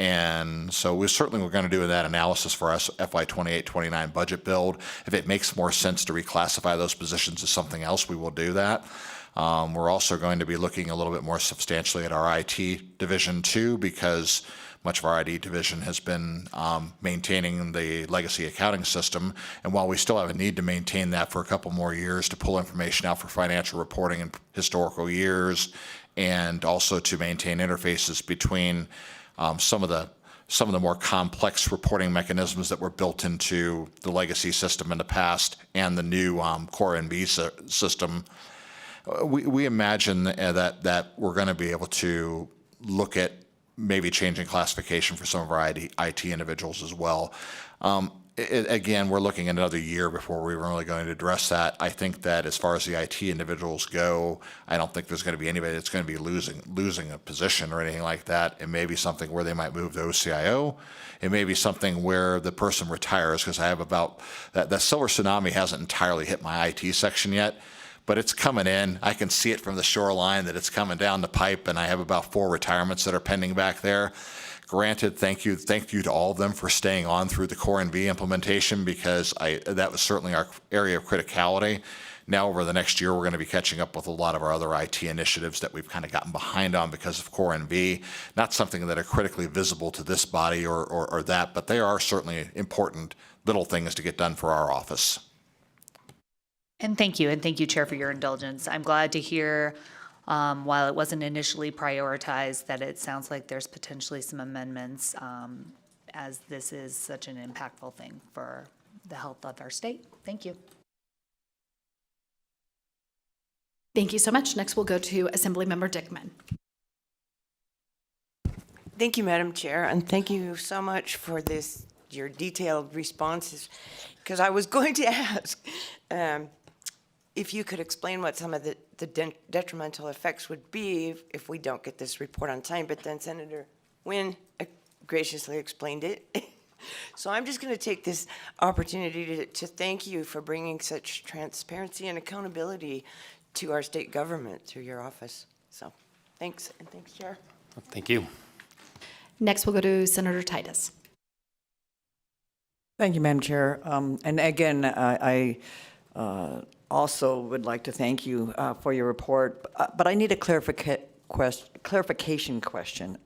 And so we're going to do that analysis for us FY 28-29 budget build. If it makes more sense to reclassify those positions as something else, we will do that. We're also going to be looking a little bit more substantially at our IT division too, because much of our IT division has been maintaining the legacy accounting system. And while we still have a need to maintain that for a couple more years to pull information out for financial reporting in historical years, and also to maintain interfaces between some of the more complex reporting mechanisms that were built into the legacy system in the past and the new Core NB system, we imagine that we're going to be able to look at maybe changing classification for some of our IT individuals as well. Again, we're looking at another year before we're really going to address that. I think that as far as the IT individuals go, I don't think there's going to be anybody that's going to be losing a position or anything like that. It may be something where they might move to OCIO. It may be something where the person retires, because I have about that silver tsunami hasn't entirely hit my IT section yet, but it's coming in. I can see it from the shoreline that it's coming down the pipe, and I have about 4 retirements that are pending back there. Granted, thank you to all of them for staying on through the Core NV implementation, because that was certainly our area of criticality. Now, over the next year, we're going to be catching up with a lot of our other IT initiatives that we've kind of gotten behind on because of Core NV. Not something that are critically visible to this body or that, but they are certainly important little things to get done for our office. And thank you, Chair, for your indulgence. I'm glad to hear, while it wasn't initially prioritized, that it sounds like there's potentially some amendments, as this is such an impactful thing for the health of our state. Thank you. Thank you so much. Next, we'll go to Assemblymember Dickman. Thank you, Madam Chair, and thank you so much for your detailed responses, because I was going to ask if you could explain what some of the detrimental effects would be if we don't get this report on time, but then Senator Wynn graciously explained it. So I'm just going to take this opportunity to thank you for bringing such transparency and accountability to our state government through your office. So thanks, and thanks, Chair. Thank you. Next, we'll go to Senator Titus. Thank you, Madam Chair. And again, I also would like to thank you for your report, but I need a clarification question.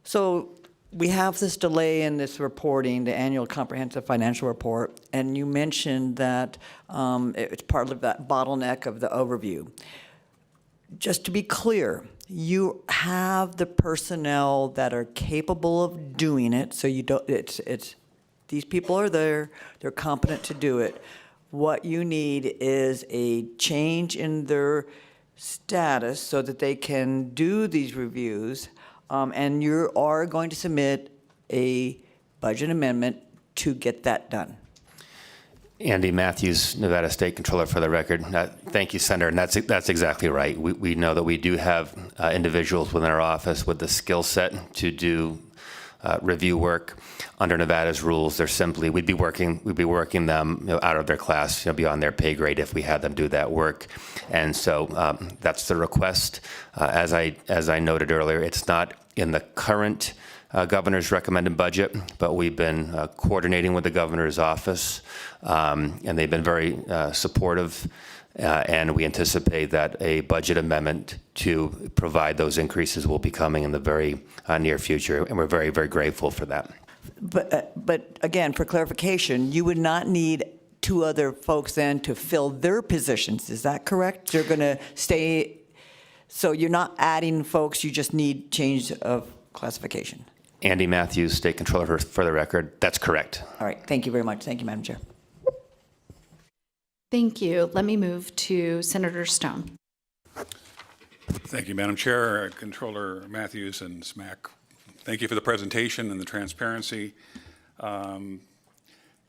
So we have this delay in this reporting, the annual comprehensive financial report, and you mentioned that it's part of that bottleneck of the overview. Just to be clear, you have the personnel that are capable of doing it, so you don't, these people are there, they're competent to do it. What you need is a change in their status so that they can do these reviews, and you are going to submit a budget amendment to get that done. Andy Matthews, Nevada State Controller, for the record. Thank you, Senator, and that's exactly right. We know that we do have individuals within our office with the skill set to do review work. Under Nevada's rules, they're simply, we'd be working them out of their class, beyond their pay grade if we had them do that work. And so that's the request. As I noted earlier, it's not in the current governor's recommended budget, but we've been coordinating with the governor's office, and they've been very supportive. And we anticipate that a budget amendment to provide those increases will be coming in the very near future, and we're very, very grateful for that. But again, for clarification, you would not need two other folks then to fill their positions. Is that correct? They're going to stay, so you're not adding folks, you just need change of classification. Andy Matthews, State Controller, for the record. That's correct. All right, thank you very much. Thank you, Madam Chair. Thank you. Let me move to Senator Stone. Thank you, Madam Chair, Controller Matthews and SMAC. Thank you for the presentation and the transparency.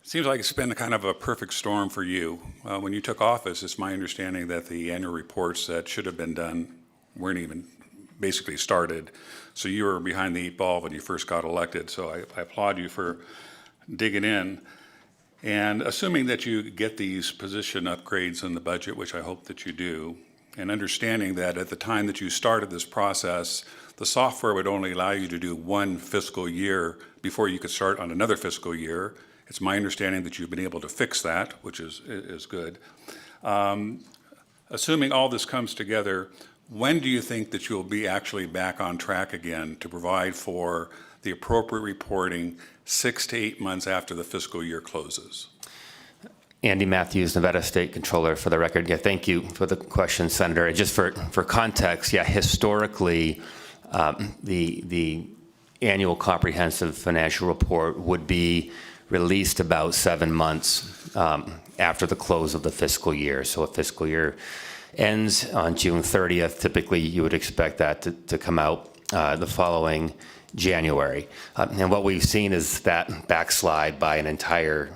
Seems like it's been kind of a perfect storm for you. When you took office, it's my understanding that the annual reports that should have been done weren't even basically started. So you were behind the 8 ball when you first got elected. So I applaud you for digging in. And assuming that you get these position upgrades in the budget, which I hope that you do, and understanding that at the time that you started this process, the software would only allow you to do 1 fiscal year before you could start on another fiscal year. It's my understanding that you've been able to fix that, which is good. Assuming all this comes together, when do you think that you'll be actually back on track again to provide for the appropriate reporting 6 to 8 months after the fiscal year closes? Andy Matthews, Nevada State Controller, for the record. Yeah, thank you for the question, Senator. Just for context, yeah, historically, the annual comprehensive financial report would be released about 7 months after the close of the fiscal year. So a fiscal year ends on June 30th. Typically, you would expect that to come out the following January. And what we've seen is that backslide by an entire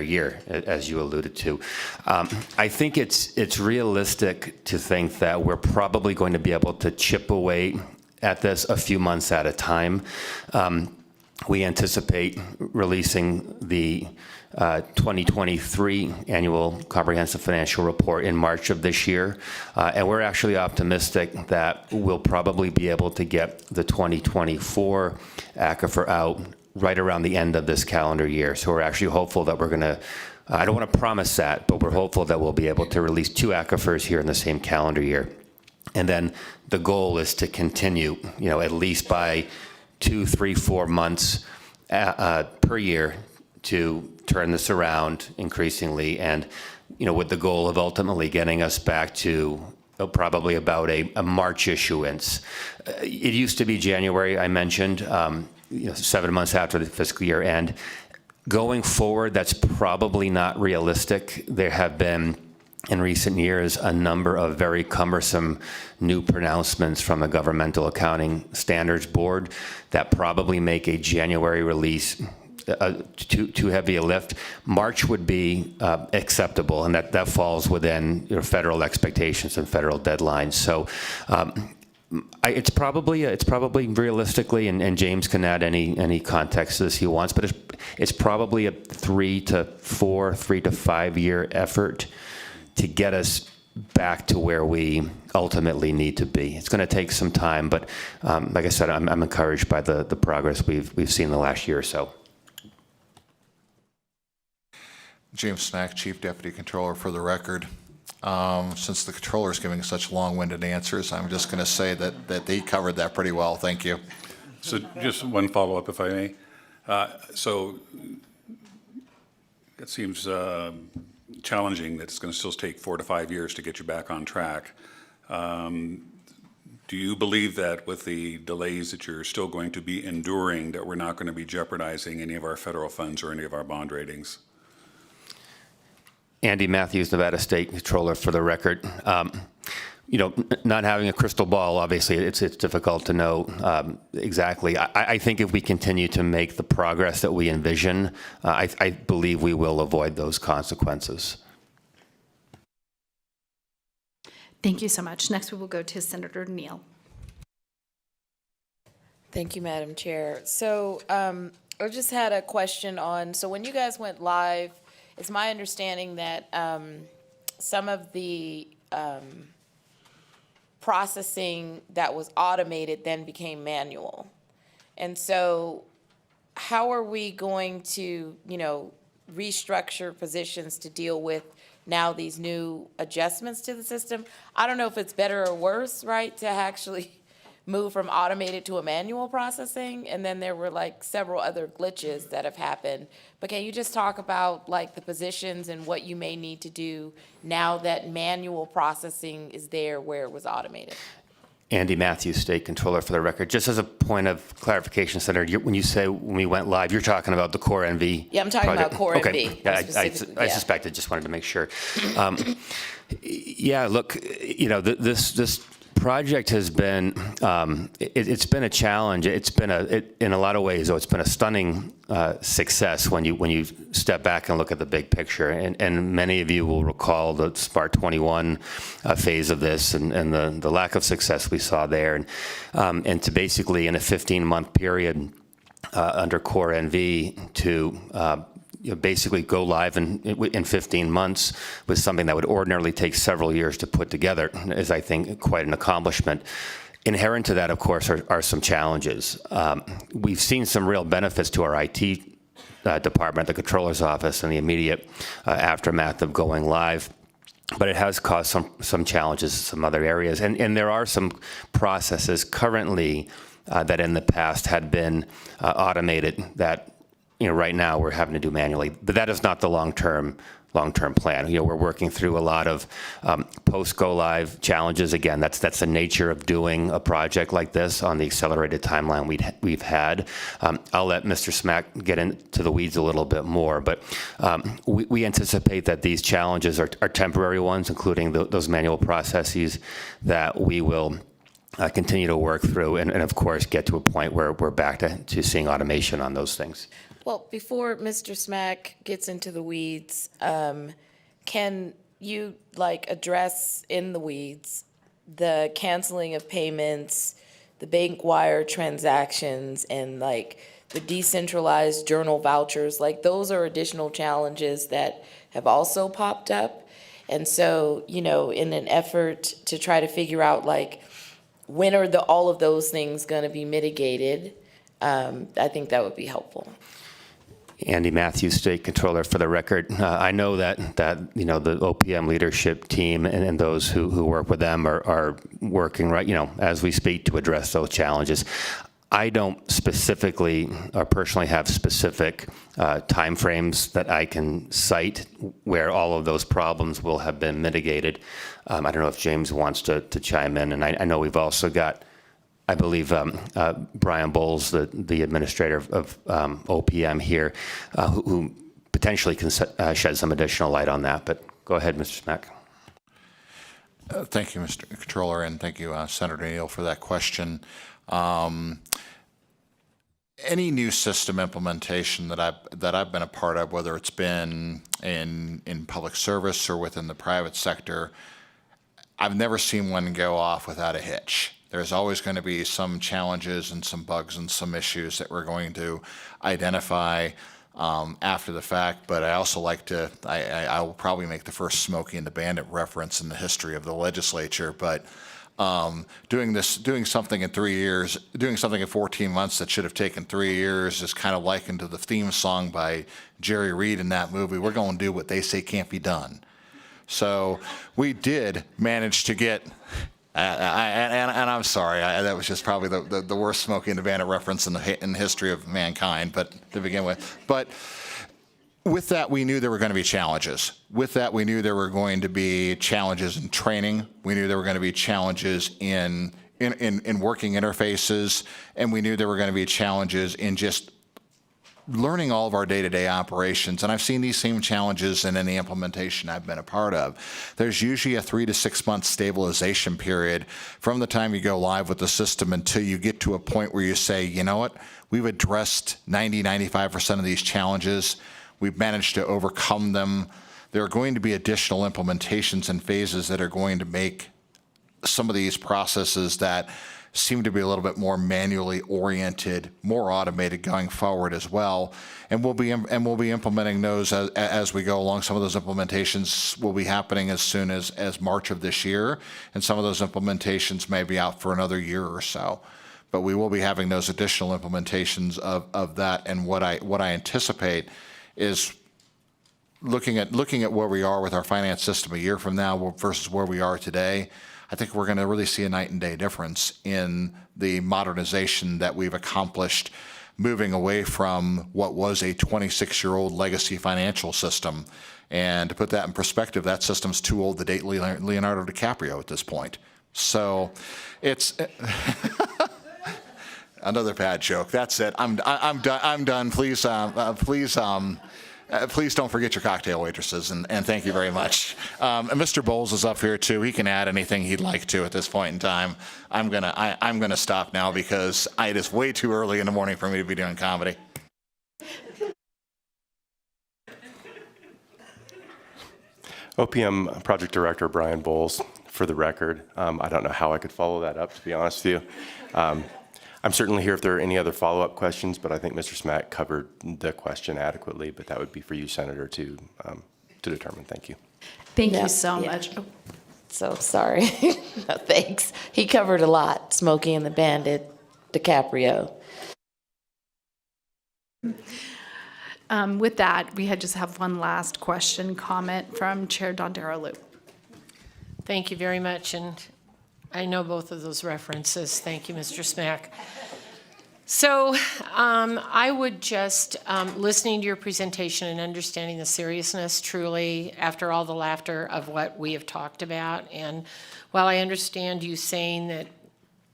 year, as you alluded to. I think it's realistic to think that we're probably going to be able to chip away at this a few months at a time. We anticipate releasing the 2023 annual comprehensive financial report in March of this year. And we're actually optimistic that we'll probably be able to get the 2024 aquifer out right around the end of this calendar year. So we're actually hopeful that we're going to, I don't want to promise that, but we're hopeful that we'll be able to release 2 aquifers here in the same calendar year. And then the goal is to continue, at least by 2, 3, 4 months per year to turn this around increasingly, and with the goal of ultimately getting us back to probably about a March issuance. It used to be January, I mentioned, 7 months after the fiscal year end. Going forward, that's probably not realistic. There have been, in recent years, a number of very cumbersome new pronouncements from the Governmental Accounting Standards Board that probably make a January release too heavy a lift. March would be acceptable, and that falls within federal expectations and federal deadlines. So it's probably realistically, and James can add any context to this he wants, but it's probably a 3 to 5 year effort to get us back to where we ultimately need to be. It's going to take some time, but like I said, I'm encouraged by the progress we've seen the last year or so. James Snack, Chief Deputy Controller, for the record. Since the Controller is giving such long-winded answers, I'm just going to say that they covered that pretty well. Thank you. So just one follow-up, if I may. So it seems challenging that it's going to still take 4 to 5 years to get you back on track. Do you believe that with the delays that you're still going to be enduring, that we're not going to be jeopardizing any of our federal funds or any of our bond ratings? Andy Matthews, Nevada State Controller, for the record. Not having a crystal ball, obviously, it's difficult to know exactly. I think if we continue to make the progress that we envision, I believe we will avoid those consequences. Thank you so much. Next, we will go to Senator Neal. Thank you, Madam Chair. So I just had a question on, so when you guys went live, it's my understanding that some of the processing that was automated then became manual. And so how are we going to, restructure positions to deal with now these new adjustments to the system? I don't know if it's better or worse, right, to actually move from automated to a manual processing, and then there were like several other glitches that have happened. But can you just talk about like the positions and what you may need to do now that manual processing is there where it was automated? Andy Matthews, State Controller, for the record. Just as a point of clarification, Senator, when you say when we went live, you're talking about the Core NV Yeah, I'm talking project? about Core Okay. NV. Yeah, specifically, I suspected, just wanted to make sure. Yeah, look, you know, this project has been, it's been a challenge. It's been in a lot of ways, though, it's been a stunning success when you step back and look at the big picture. And many of you will recall the SPAR 21 phase of this and the lack of success we saw there. And to basically, in a 15-month period under Core NV to basically go live in 15 months with something that would ordinarily take several years to put together is, I think, quite an accomplishment. Inherent to that, of course, are some challenges. We've seen some real benefits to our IT department, the Controller's Office, in the immediate aftermath of going live. But it has caused some challenges in some other areas. And there are some processes currently that in the past had been automated that right now we're having to do manually, but that is not the long-term plan. We're working through a lot of post-go-live challenges. Again, that's the nature of doing a project like this on the accelerated timeline we've had. I'll let Mr. Smack get into the weeds a little bit more, but we anticipate that these challenges are temporary ones, including those manual processes that we will continue to work through and of course, get to a point where we're back to seeing automation on those things. Well, before Mr. Smack gets into the weeds, can you address in the weeds the canceling of payments, the bank wire transactions, and the decentralized journal vouchers? Those are additional challenges that have also popped up. And so, in an effort to try to figure out when are all of those things going to be mitigated, I think that would be helpful. Andy Matthews, State Controller, for the record. I know that the OPM leadership team and those who work with them are working right, as we speak, to address those challenges. I don't specifically or personally have specific timeframes that I can cite where all of those problems will have been mitigated. I don't know if James wants to chime in, and I know we've also got, I believe, Brian Bowles, the administrator of OPM here, who potentially can shed some additional light on that. But go ahead, Mr. Smack. Thank you, Mr. Controller, and thank you, Senator Neal, for that question. Any new system implementation that I've been a part of, whether it's been in public service or within the private sector, I've never seen one go off without a hitch. There's always going to be some challenges and some bugs and some issues that we're going to identify after the fact. But I also like to, I will probably make the first Smokey and the Bandit reference in the history of the legislature. But doing something in 3 years, doing something in 14 months that should have taken 3 years is kind of likened to the theme song by Jerry Reed in that movie. We're going to do what they say can't be done. So we did manage to get. And I'm sorry, that was just probably the worst Smokey and the Bandit reference in the history of mankind, but to begin with. But with that, we knew there were going to be challenges. With that, we knew there were going to be challenges in training. We knew there were going to be challenges in working interfaces, and we knew there were going to be challenges in just learning all of our day-to-day operations. And I've seen these same challenges in any implementation I've been a part of. There's usually a 3 to 6 month stabilization period from the time you go live with the system until you get to a point where you say, you know what, we've addressed 95% of these challenges. We've managed to overcome them. There are going to be additional implementations and phases that are going to make some of these processes that seem to be a little bit more manually oriented, more automated going forward as well. And we'll be implementing those as we go along. Some of those implementations will be happening as soon as March of this year, and some of those implementations may be out for another year or so. But we will be having those additional implementations of that. And what I anticipate is looking at where we are with our finance system a year from now versus where we are today. I think we're going to really see a night and day difference in the modernization that we've accomplished, moving away from what was a 26-year-old legacy financial system. And to put that in perspective, that system's too old to date Leonardo DiCaprio at this point. So it's another bad joke. That's it. I'm done. I'm done. Please don't forget your cocktail waitresses, and thank you very much. And Mr. Bowles is up here too. He can add anything he'd like to at this point in time. I'm gonna stop now because it is way too early in the morning for me to be doing comedy. OPM Project Director Brian Bowles, for the record. I don't know how I could follow that up, to be honest with you. I'm certainly here if there are any other follow-up questions, but I think Mr. Smack covered the question adequately, but that would be for you, Senator, to determine. Thank you. Thank you so much. So sorry. No, thanks. He covered a lot, Smokey and the Bandit, DiCaprio. With that, we just have one last question, comment from Chair Dondero-Lu. Thank you very much, and I know both of those references. Thank you, Mr. Smack. So I would just, listening to your presentation and understanding the seriousness truly after all the laughter of what we have talked about, and while I understand you saying that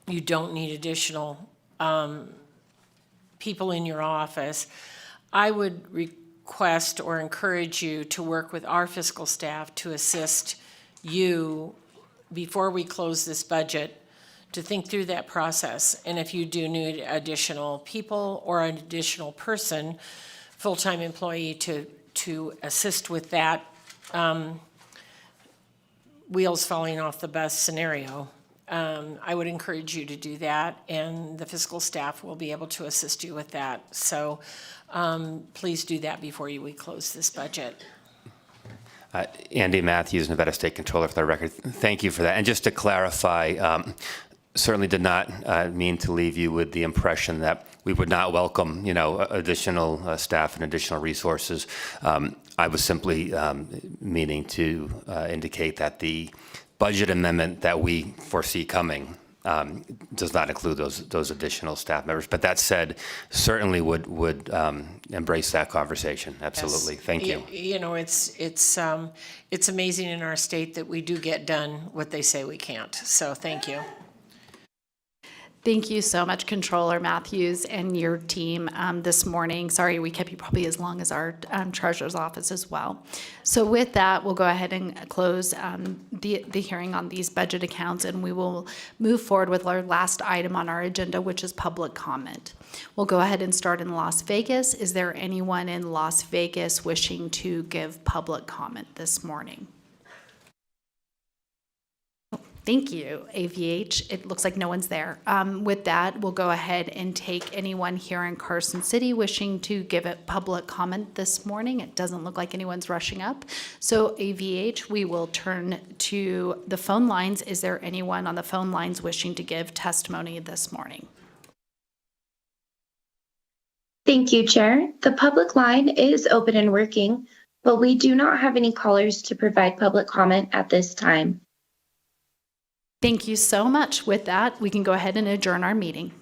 you don't need additional people in your office, I would request or encourage you to work with our fiscal staff to assist you before we close this budget to think through that process. And if you do need additional people or an additional person, full-time employee to assist with that wheels falling off the bus scenario, I would encourage you to do that, and the fiscal staff will be able to assist you with that. So please do that before we close this budget. Andy Matthews, Nevada State Controller, for the record. Thank you for that. And just to clarify, certainly did not mean to leave you with the impression that we would not welcome, additional staff and additional resources. I was simply meaning to indicate that the budget amendment that we foresee coming does not include those additional staff members. But that said, certainly would embrace that conversation. Absolutely. Yes. Thank you. It's amazing in our state that we do get done what they say we can't. So thank you. Thank you so much, Controller Matthews and your team this morning. Sorry we kept you probably as long as our Treasurer's Office as well. So with that, we'll go ahead and close the hearing on these budget accounts, and we will move forward with our last item on our agenda, which is public comment. We'll go ahead and start in Las Vegas. Is there anyone in Las Vegas wishing to give public comment this morning? Thank you, AVH. It looks like no one's there. With that, we'll go ahead and take anyone here in Carson City wishing to give a public comment this morning. It doesn't look like anyone's rushing up. So AVH, we will turn to the phone lines. Is there anyone on the phone lines wishing to give testimony this morning? Thank you, Chair. The public line is open and working, but we do not have any callers to provide public comment at this time. Thank you so much. With that, we can go ahead and adjourn our meeting.